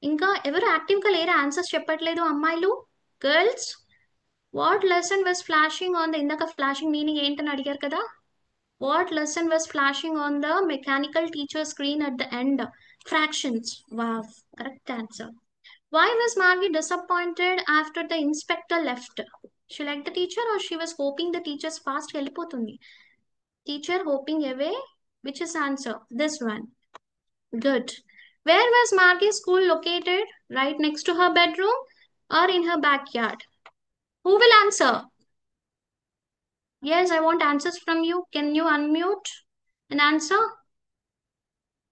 ఇంకా ఎవరు active గా లేరా? ఆన్సర్స్ చెప్పట్లేదు అమ్మాయిలు, girls. What lesson was flashing on the, ఇందాక ఫ్లాషింగ్ మీనింగ్ ఏంటని అడిగారు కదా. What lesson was flashing on the mechanical teacher screen at the end? Fractions. Wow, correct answer. Why was Margie disappointed after the inspector left? She liked the teacher or she was hoping the teacher's fast వెళ్ళిపోతుంది? Teacher hoping away. Which is answer? This one. Good. Where was Margie's school located? Right next to her bedroom or in her backyard? Who will answer? Yes, I want answers from you. Can you unmute and answer?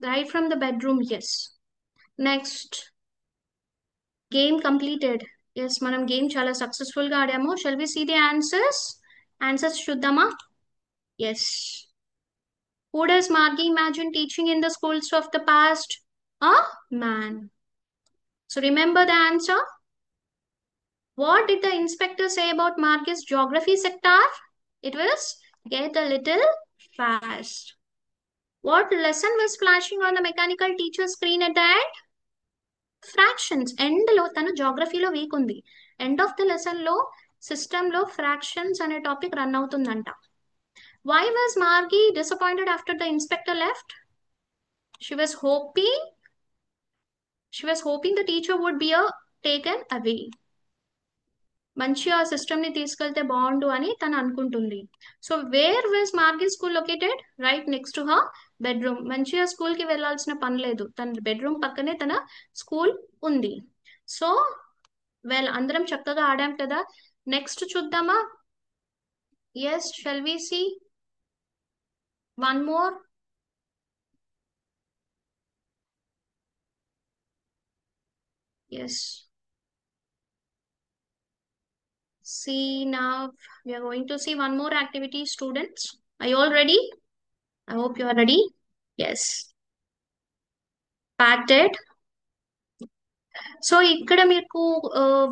Right from the bedroom, yes. Next. Game completed. Yes, మనం game చాలా successful గా ఆడాము. Shall we see the answers? Answers చూద్దామా? Yes. Who does Margie imagine teaching in the schools of the past? A man. So remember the answer. What did the inspector say about Margie's geography sector? It was get a little fast. What lesson was flashing on the mechanical teacher screen at the end? Fractions end లో తను జాగ్రఫీలో weak ఉంది. End of the lesson లో system లో fractions అనే topic run అవుతుందంట. Why was Margie disappointed after the inspector left? She was hoping the teacher would be taken away. మంచిగా ఆ సిస్టమ్ ని తీసుకెళ్తే బాగుండు అని తను అనుకుంటుంది. So where was Margie school located? Right next to her bedroom. మంచిగా స్కూల్ కి వెళ్లాల్సిన పని లేదు, తన బెడ్రూమ్ పక్కనే తన స్కూల్ ఉంది. సో వెల్ అందరం చక్కగా ఆడాం కదా. నెక్స్ట్ చూద్దామా? Yes, shall we see one more? Yes, see now we are going to see one more activity, students. Are you all ready? I hope you are ready. Yes, packed it. So ఇక్కడ మీకు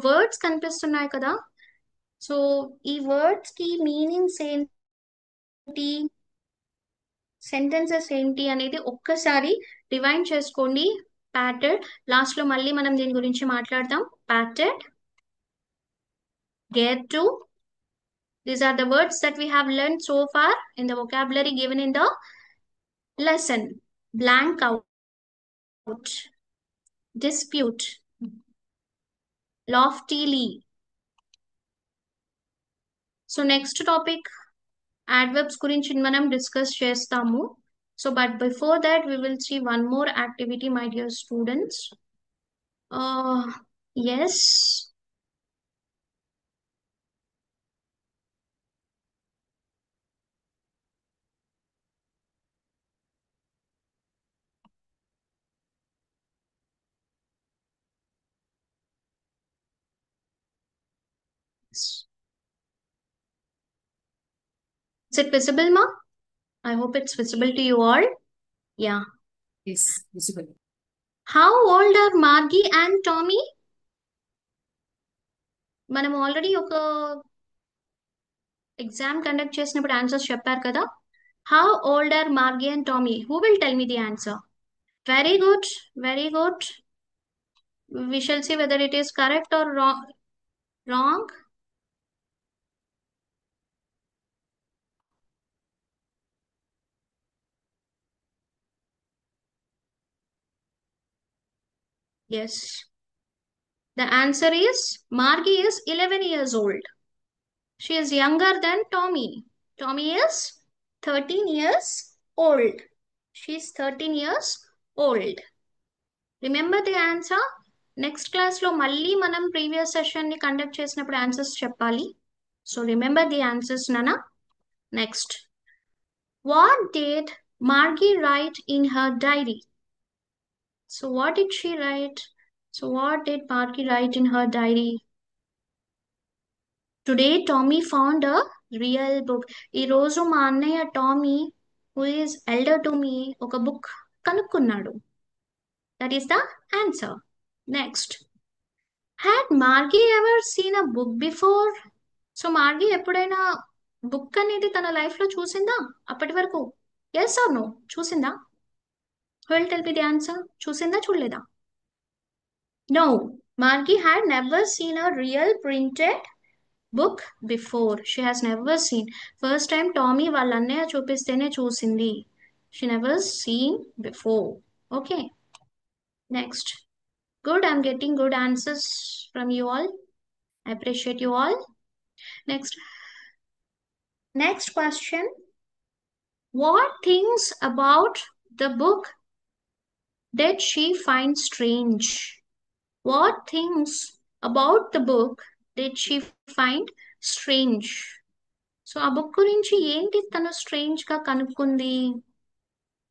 words కనిపిస్తున్నాయి కదా. So ఈ words కి meanings ఏంటి, sentences ఏంటి అనేది ఒక్కసారి డివైన్ చేసుకోండి. ప్యాటెడ్, లాస్ట్ లో మళ్ళీ మనం దీని గురించి మాట్లాడదాం. Patted, get to, these are the words that we have learned so far in the vocabulary given in the lesson. Blank out, dispute, loftily. So next topic adverbs గురించి మనం discuss చేస్తాము. So but before that we will see one more activity, my dear students. Yes, is it visible, ma? I hope it's visible to you all. Yeah. Yes, visible. How old are Margie and Tommy? మనం already ఒక exam conduct చేసినప్పుడు answers చెప్పారు కదా. How old are Margie and Tommy? Who will tell me the answer? Very good, very good. We shall see whether it is correct or wrong. Yes. The answer is Margie is 11 years old. She is younger than Tommy. Tommy is 13 years old. She is 13 years old. Remember the answer? Next class లో మళ్ళీ మనం previous session ని conduct చేసినప్పుడు answers చెప్పాలి. So remember the answers నానా. Next, what did Margie write in her diary? So what did she write? So what did Margie write in her diary? Today Tommy found a real book. ఈ రోజు మా అన్నయ్య Tommy, who is elder to me, ఒక book కనుక్కున్నాడు. That is the answer. Next, had Margie ever seen a book before? So మార్గీ ఎప్పుడైనా book అనేది తన life లో చూసిందా అప్పటి వరకు? Yes or no? చూసిందా? Will tell me the answer. చూసిందా, చూడలేదా? No, Margie had never seen a real printed book before. She has never seen. First time Tommy వాళ్ళ అన్నయ్య చూపిస్తేనే చూసింది. She never seen before. Okay, next. Good, I'm getting good answers from you all. I appreciate you all. Next question. What things about the book did she find strange? What things about the book did she find strange? So ఆ book గురించి ఏంటి తను strange గా కనుక్కుంది?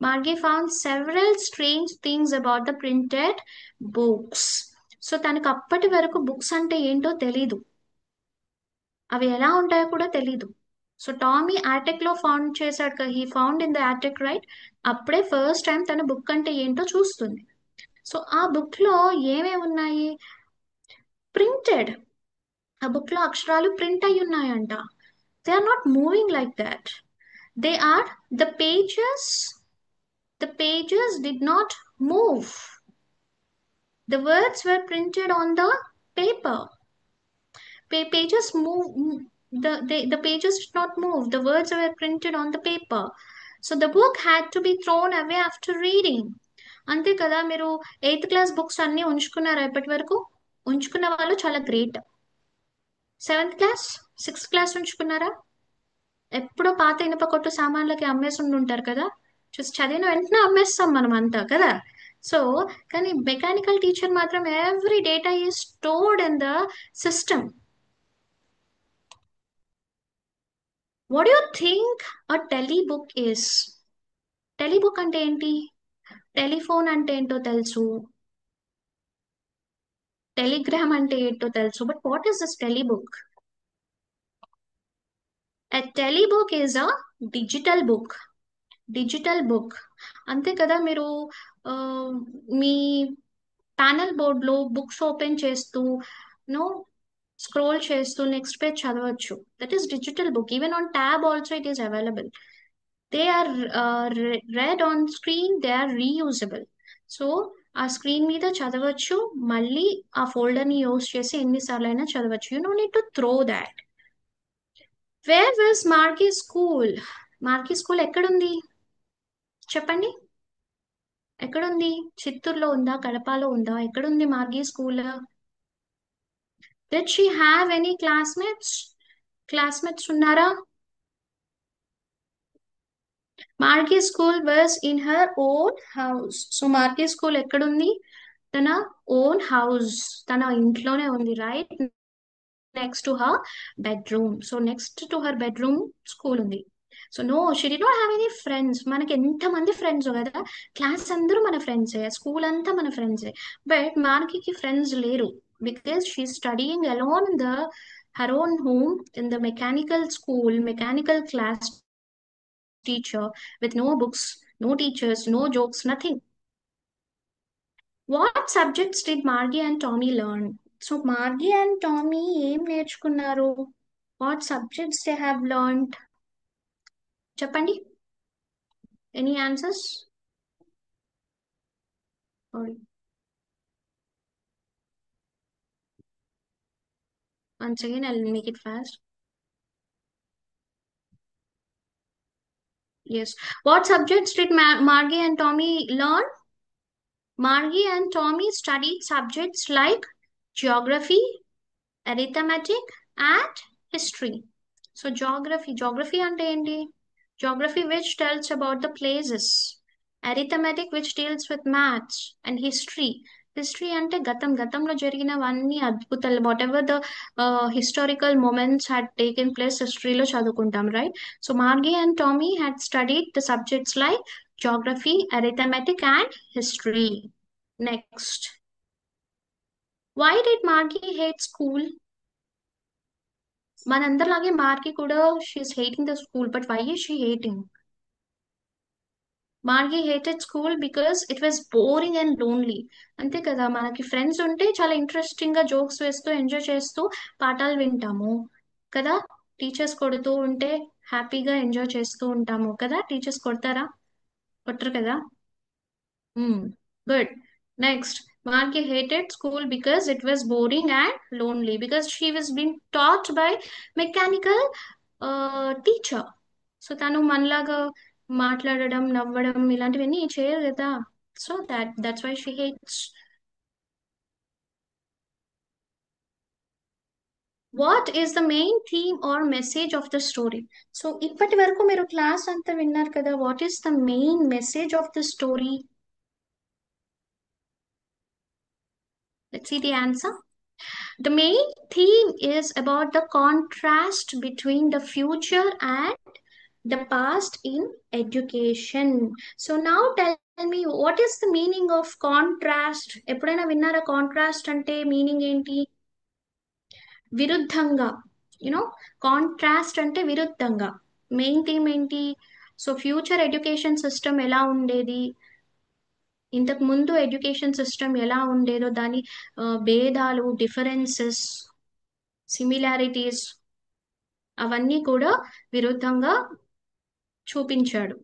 Margie found several strange things about the printed books. So తనకు అప్పటి వరకు books అంటే ఏంటో తెలీదు, అవి ఎలా ఉంటాయో కూడా తెలీదు. సో టామీ అటెక్ లో ఫౌండ్ చేశాడు కదా, he found in the attic, right? అప్పుడే ఫస్ట్ టైం తన బుక్ అంటే ఏంటో చూస్తుంది. సో ఆ బుక్ లో ఏమేమి ఉన్నాయి? ప్రింటెడ్. ఆ బుక్ లో అక్షరాలు ప్రింట్ అయి ఉన్నాయంట. They are not moving like that. They are the pages did not move. The words were printed on the paper. Pages move. The pages did not move. The words were printed on the paper. So the book had to be thrown away after reading. అంతే కదా. మీరు 8th class books అన్ని ఉంచుకున్నారా ఇప్పటి వరకు? ఉంచుకున్న వాళ్ళు చాలా great. 7th class, 6th class ఉంచుకున్నారా? ఎప్పుడో పాత ఇనుప కొట్టు సామాన్లకి అమ్మేసి ఉంటారు కదా. చూసి చదివిన వెంటనే అమ్మేస్తాం మనం అంతా కదా. సో కానీ మెకానికల్ టీచర్ మాత్రం every data is stored in the system. What you think a telebook is? Telebook అంటే ఏంటి? టెలిఫోన్ అంటే ఏంటో తెలుసు, టెలిగ్రామ్ అంటే ఏంటో తెలుసు, but what is this telebook? A telebook is a digital book. Digital book అంతే కదా. మీరు ఆ, మీ ప్యానల్ బోర్డ్లో బుక్స్ ఓపెన్ చేస్తూ నో స్క్రోల్ చేస్తూ నెక్స్ట్ పేజ్ చదవచ్చు. That is digital book. Even on tab also it is available. They are read on screen, they are reusable. So ఆ స్క్రీన్ మీద చదవచ్చు, మళ్ళీ ఆ ఫోల్డర్ని యూజ్ చేసి ఎన్నిసార్లు అయినా చదవచ్చు. You no need to throw that. Where was Margie school? Margie school ఎక్కడుంది చెప్పండి? ఎక్కడుంది? చిత్తూరులో ఉందా, కడపలో ఉందా? ఎక్కడుంది Margie school? Did she have any classmates? Classmates ఉన్నారా? Margie school was in her own house. So Margie school ఎక్కడుంది? తన ఓన్ హౌస్, తన ఇంట్లోనే ఉంది, right? Next to her bedroom. So next to her bedroom school ఉంది. So no, she did not have any friends. మనకి ఎంతమంది friends కదా, class అందరూ మన ఫ్రెండ్సే, స్కూల్ అంతా మన ఫ్రెండ్సే. బట్ మార్కీకి ఫ్రెండ్స్ లేరు because she studying alone in the her own home in the mechanical school, mechanical class teacher with no books, no teachers, no jokes, nothing. What subjects did Margie and Tommy learn? So Margie and Tommy ఏం నేర్చుకున్నారు? What subjects they have learned? చెప్పండి. Any answers? Sorry. Once again, I'll make it fast. Yes. What subjects did Margie and Tommy learn? Margie and Tommy studied subjects like geography, arithmetic, and history. So geography అంటే ఏంటి? Geography which tells about the places. Arithmetic which deals with maths. And history అంటే గతంలో జరిగినవన్నీ అద్భుతాలు, whatever the historical moments had taken place హిస్టరీలో చదువుకుంటాం, right? So Margie and Tommy had studied the subjects like geography, arithmetic, and history. Next. Why did Margie hate school? మనందరిలాగే Margie కూడా she is hating the school, but why is she hating? Margie hated school because it was boring and lonely. అంతే కదా, మనకి friends ఉంటే చాలా interesting గా jokes వేస్తూ enjoy చేస్తూ పాఠాలు వింటాము కదా. టీచర్స్ కొడుతూ ఉంటే హ్యాపీగా ఎంజాయ్ చేస్తూ ఉంటాము కదా. టీచర్స్ కొడతారా? కొట్టరు కదా. Good. Next, Margie hated school because it was boring and lonely because she was being taught by mechanical teacher. So తను మనలాగా మాట్లాడడం, నవ్వడం ఇలాంటివన్నీ చేయరు కదా. So that's why she hates. What is the main theme or message of the story? So ఇప్పటి వరకు మీరు క్లాస్ అంతా విన్నారు కదా. What is the main message of the story? Let's see the answer. The main theme is about the contrast between the future and the past in education. So now tell me, what is the meaning of contrast? ఎప్పుడైనా విన్నారా? Contrast అంటే meaning ఏంటి? విరుద్ధంగా, you know contrast అంటే విరుద్ధంగా. Main theme ఏంటి? So future education system ఎలా ఉండేది, ఇంతకు ముందు ఎడ్యుకేషన్ సిస్టమ్ ఎలా ఉండేదో దాని భేదాలు, డిఫరెన్సెస్, సిమిలారిటీస్ అవన్నీ కూడా విరుద్ధంగా చూపించాడు.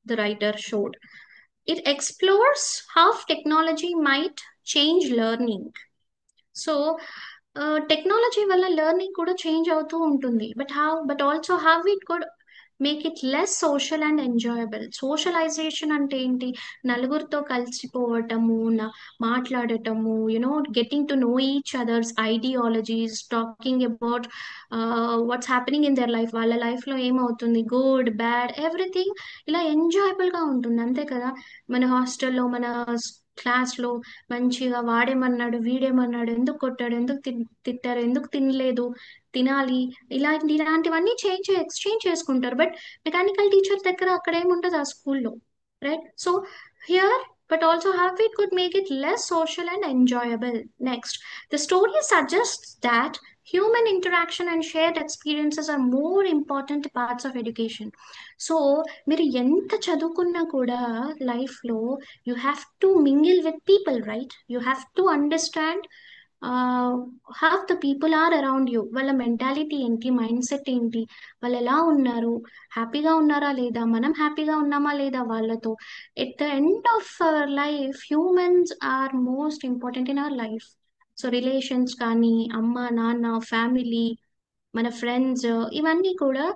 The writer showed it explores how technology might change learning. So technology వల్ల లెర్నింగ్ కూడా చేంజ్ అవుతూ ఉంటుంది, but also how it could make it less social and enjoyable. Socialization అంటే ఏంటి? నలుగురితో కలిసిపోవటము, మాట్లాడటము, getting to know each others ideologies, talking about what's happening in their life, వాళ్ళ లైఫ్లో ఏమవుతుంది, గుడ్ బ్యాడ్ ఎవ్రీథింగ్, ఇలా ఎంజాయబుల్గా ఉంటుంది, అంతే కదా. మన హాస్టల్లో, మన క్లాస్లో మంచిగా వాడేమన్నాడు, వీడేమన్నాడు, ఎందుకు కొట్టాడు, ఎందుకు తిట్టారు, ఎందుకు తినలేదు, తినాలి, ఇలాంటివన్నీ ఎక్స్చేంజ్ చేసుకుంటారు. బట్ మెకానికల్ టీచర్ దగ్గర అక్కడ ఏముంటుంది ఆ స్కూల్లో, right? So here, but also how it could make it less social and enjoyable. Next, the story suggests that human interaction and shared experiences are more important parts of education. So మీరు ఎంత చదువుకున్నా కూడా లైఫ్లో you have to mingle with people, right? You have to understand how the people are around you, వాళ్ళ mentality ఏంటి, mind set ఏంటి, వాళ్ళు ఎలా ఉన్నారు, హ్యాపీగా ఉన్నారా లేదా, మనం హ్యాపీగా ఉన్నామా లేదా వాళ్ళతో. At the end of our life humans are most important in our life. So relations కానీ, అమ్మ నాన్న, ఫ్యామిలీ, మన ఫ్రెండ్స్, ఇవన్నీ కూడా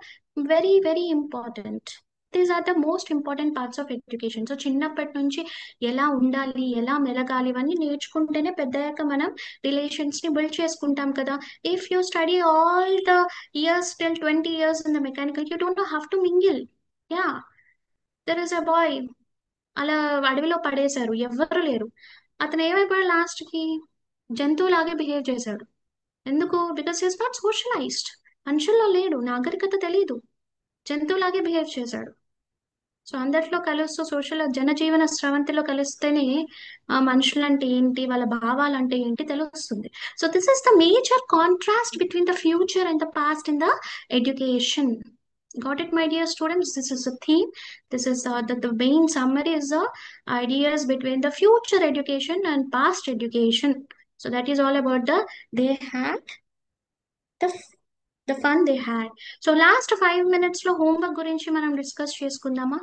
very very important. These are the most important parts of education. So చిన్నప్పటి నుంచి ఎలా ఉండాలి, ఎలా మెలగాలి, ఇవన్నీ నేర్చుకుంటేనే పెద్దయ్యాక మనం రిలేషన్స్ని బిల్డ్ చేసుకుంటాం కదా. If you study all the years till 20 years in the mechanical, you don't know how to mingle. Yeah, there is a boy, అలా అడవిలో పడేశారు, ఎవ్వరు లేరు, అతను ఏమైపోయాడు లాస్ట్కి, జంతువులాగే బిహేవ్ చేశాడు. ఎందుకు? Because is not socialised. మనుషుల్లో లేడు, నాగరికత తెలీదు, జంతువులాగే బిహేవ్ చేశాడు. సో అందరిలో కలుస్తూ జనజీవన స్రవంతిలో కలిస్తేనే ఆ మనుషులంటే ఏంటి, వాళ్ళ భావాలంటే ఏంటి తెలుస్తుంది. So this is the major contrast between the future and the past in the education. Got it, my dear students? This is a theme. This is the main summary is the ideas between the future education and past education. So that is all about they had the the fun they had. So last 5 minutes లో homework గురించి మనం discuss చేసుకుందామా?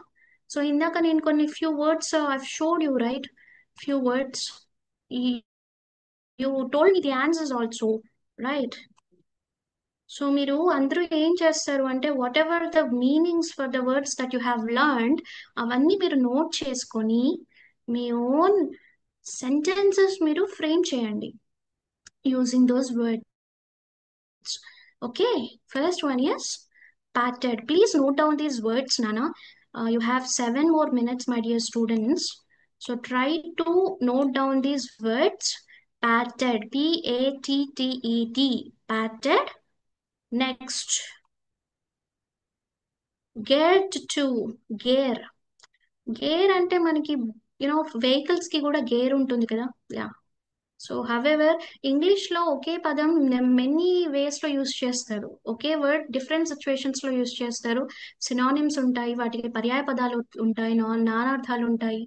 So ఇందాక నేను కొన్ని few words I've showed you, right? Few words. You told me the answers also, right? So మీరు అందరూ ఏం చేస్తారు అంటే, what ever the meanings for the words that you have learned, అవన్నీ మీరు నోట్ చేసుకొని మీ ఓన్ సెంటెన్సెస్ మీరు ఫ్రేమ్ చేయండి using those words. Okay, first one is patted. Please note down these words, Nana. You have 7 more minutes, my dear students. So try to note down these words. Patted, P-A-T-T-E-D, patted. Next, get to, gear. Gear అంటే మనకి vehicles కి కూడా gear ఉంటుంది కదా. Yeah, so however ఇంగ్లీష్లో ఒకే పదం many వేస్లో use చేస్తారు, ఒకే వర్డ్ డిఫరెంట్ సిచ్యువేషన్స్లో యూస్ చేస్తారు. సినానిమ్స్ ఉంటాయి, వాటికి పర్యాయ పదాలు ఉంటాయి, నానార్థాలు ఉంటాయి.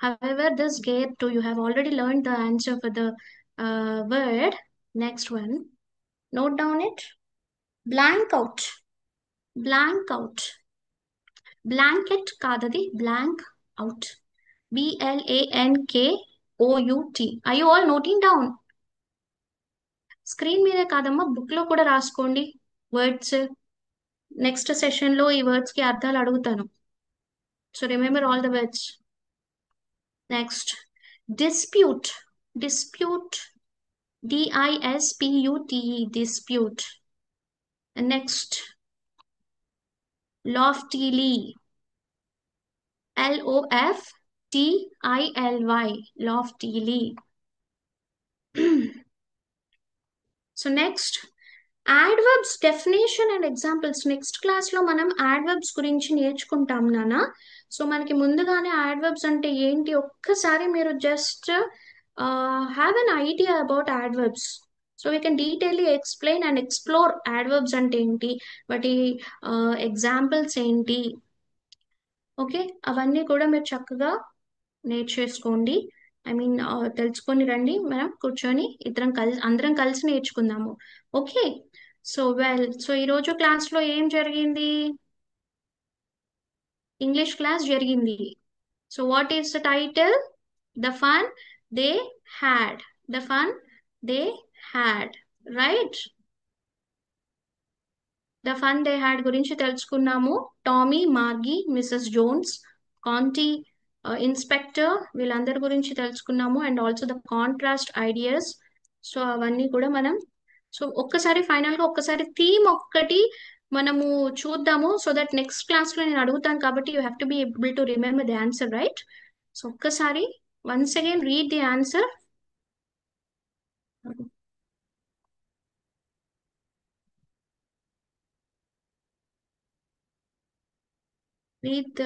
However this gear to, you have already learn the answer for the word. Next one, note down it. Blank out. Blank out. Blanket కాదది, blank out. BLANKOUT. Are you all noting down? Screen మీదే కాదమ్మా, book లో కూడా రాసుకోండి words. Next session లో ఈ words కి అర్థాలు అడుగుతాను. So remember all the words. Next, dispute. Dispute, DISPUTE, dispute. Next, loftily. LOFTILY, loftily. So next, adverbs definition and examples. Next క్లాస్లో మనం adverbs గురించి నేర్చుకుంటాం నాన్న. సో మనకి ముందుగానే adverbs అంటే ఏంటి ఒక్కసారి మీరు just have an idea about adverbs. So so we can detailly explain and explore adverbs అంటే ఏంటి, వాటి ఎగ్జాంపుల్స్ ఏంటి, ఓకే, అవన్నీ కూడా మీరు చక్కగా నేర్చేసుకోండి. ఐ మీన్ తెలుసుకొని రండి, మనం కూర్చొని అందరం కలిసి నేర్చుకుందాము. ఓకే. సో ఈరోజు క్లాస్లో ఏం జరిగింది? ఇంగ్లీష్ క్లాస్ జరిగింది. So what is the title? The fun they had. The fun they had, right? The fun they had గురించి తెలుసుకున్నాము. టామీ, మార్గీ, మిస్సెస్ జోన్స్, కాంటీ, ఇన్స్పెక్టర్, వీళ్ళందరి గురించి తెలుసుకున్నాము. And also the contrast ideas. So అవన్నీ కూడా మనం ఒక్కసారి ఫైనల్గా ఒక్కసారి థీమ్ ఒక్కటి మనము చూద్దాము. సో దట్ నెక్స్ట్ క్లాస్లో నేను అడుగుతాను కాబట్టి you have to be able to remember the answer, right? So ఒక్కసారి once again read the answer. Read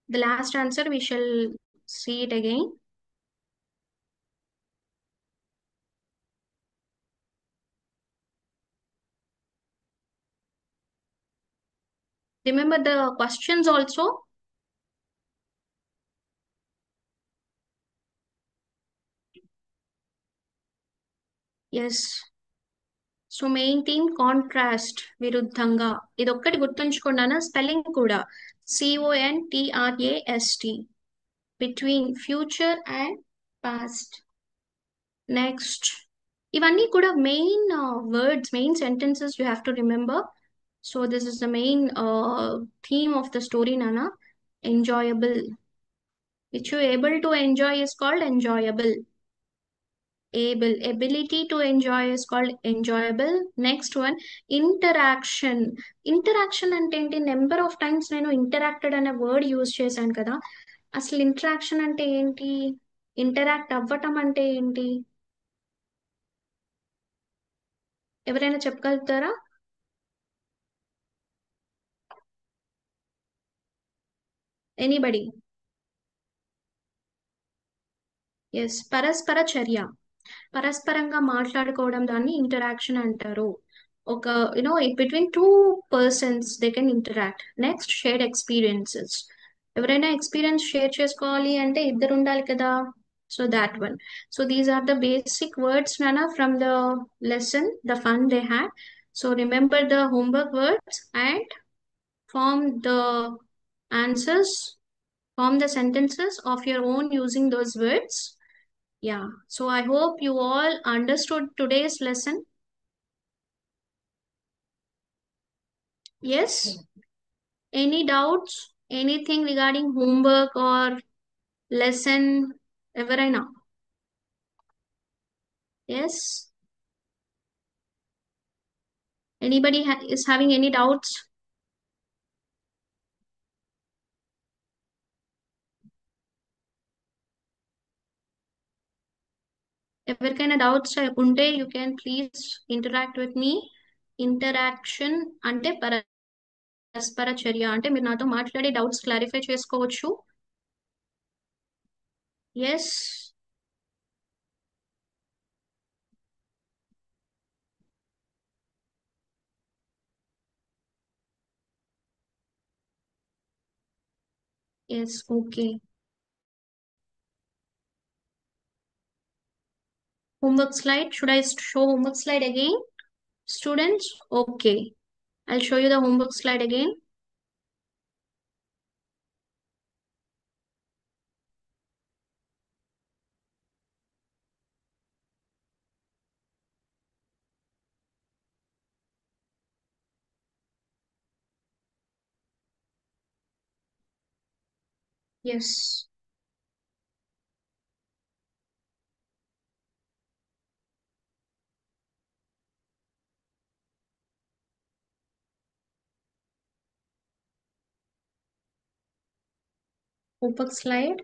the last answer. We shall see it again. Remember the questions also. Yes. So main theme contrast, విరుద్ధంగా. ఇది ఒక్కటి గుర్తుంచుకున్నాను. Spelling కూడా CONTRAST, between future and past. Next ఇవన్నీ కూడా main words, main sentences you have to remember. So this is the main theme of the story, నానా. Enjoyable, which you able to enjoy is called enjoyable. Ability to enjoy is called enjoyable. Next one, interaction. Interaction అంటే ఏంటి? Number of times నేను interacted అనే word use చేశాను కదా. అసలు interaction అంటే ఏంటి? ఇంటరాక్ట్ అవ్వటం అంటే ఏంటి? ఎవరైనా చెప్పగలుగుతారా? ఎనీబడి? ఎస్, పరస్పర చర్య. పరస్పరంగా మాట్లాడుకోవడం, దాన్ని ఇంటరాక్షన్ అంటారు. ఒక between two persons they can interact. Next, shared experiences. ఎవరైనా ఎక్స్పీరియన్స్ షేర్ చేసుకోవాలి అంటే ఇద్దరు ఉండాలి కదా. So that one. So these are the basic words నానా from the lesson the fun they had. So remember the homework words and form the answers, form the sentences of your own using those words. Yeah, so I hope you all understood today's lesson. Yes? Any doubts? Anything regarding homework or lesson? Everaina? Yes? Anybody is having any doubts? ఎవరికైనా doubts ఉంటే you can please interact with me. Interaction అంటే పరస్పర చర్య అంటే మీరు నాతో మాట్లాడి doubts clarify చేసుకోవచ్చు. Yes? Yes, okay. Homework slide. Should I show homework slide again? Students? Okay. I'll show you the homework slide again. Yes. Homework slide.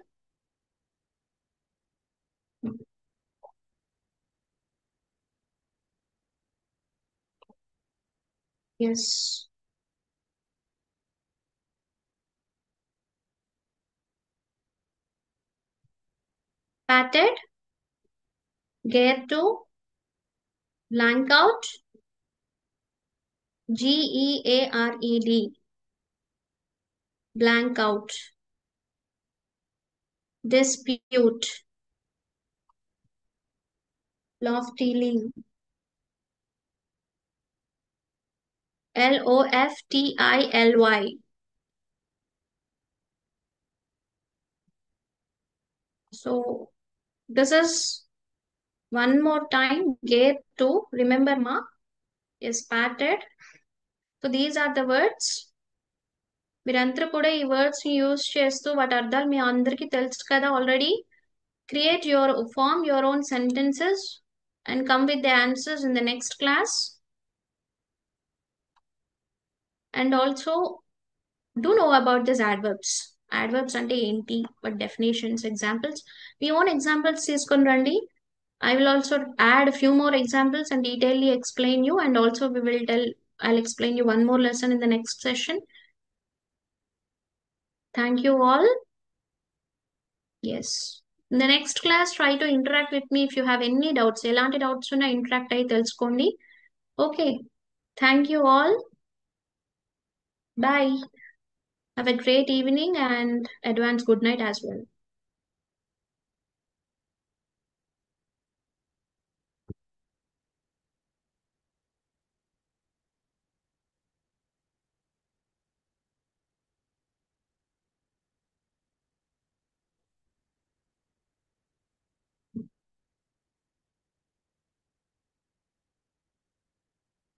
Yes. Patted. Gear to blank out. Geared. Blank out. Dispute. Loftily. Loftily. So this is one more time. Gear to. Remember, ma, is patted. So these are the words. మీరందరూ కూడా ఈ words ని use చేస్తూ వాటి అర్థాలు మీ అందరికీ తెలుసు కదా already. Create your form your own sentences and come with the answers in the next class. And also do know about this adverbs. Adverbs అంటే ఏంటి, what definitions, examples. మీ ఓన్ ఎగ్జాంపుల్స్ తీసుకొని రండి. I will also add a few more examples and detailedly explain you, and also I'll explain you one more lesson in the next session. Thank you all. Yes. In the next class, try to interact with me if you have any doubts. ఎలాంటి doubts ఉన్నా interact అయ్యి తెలుసుకోండి. Okay. Thank you all. Bye. Have a great evening and advance good night as well.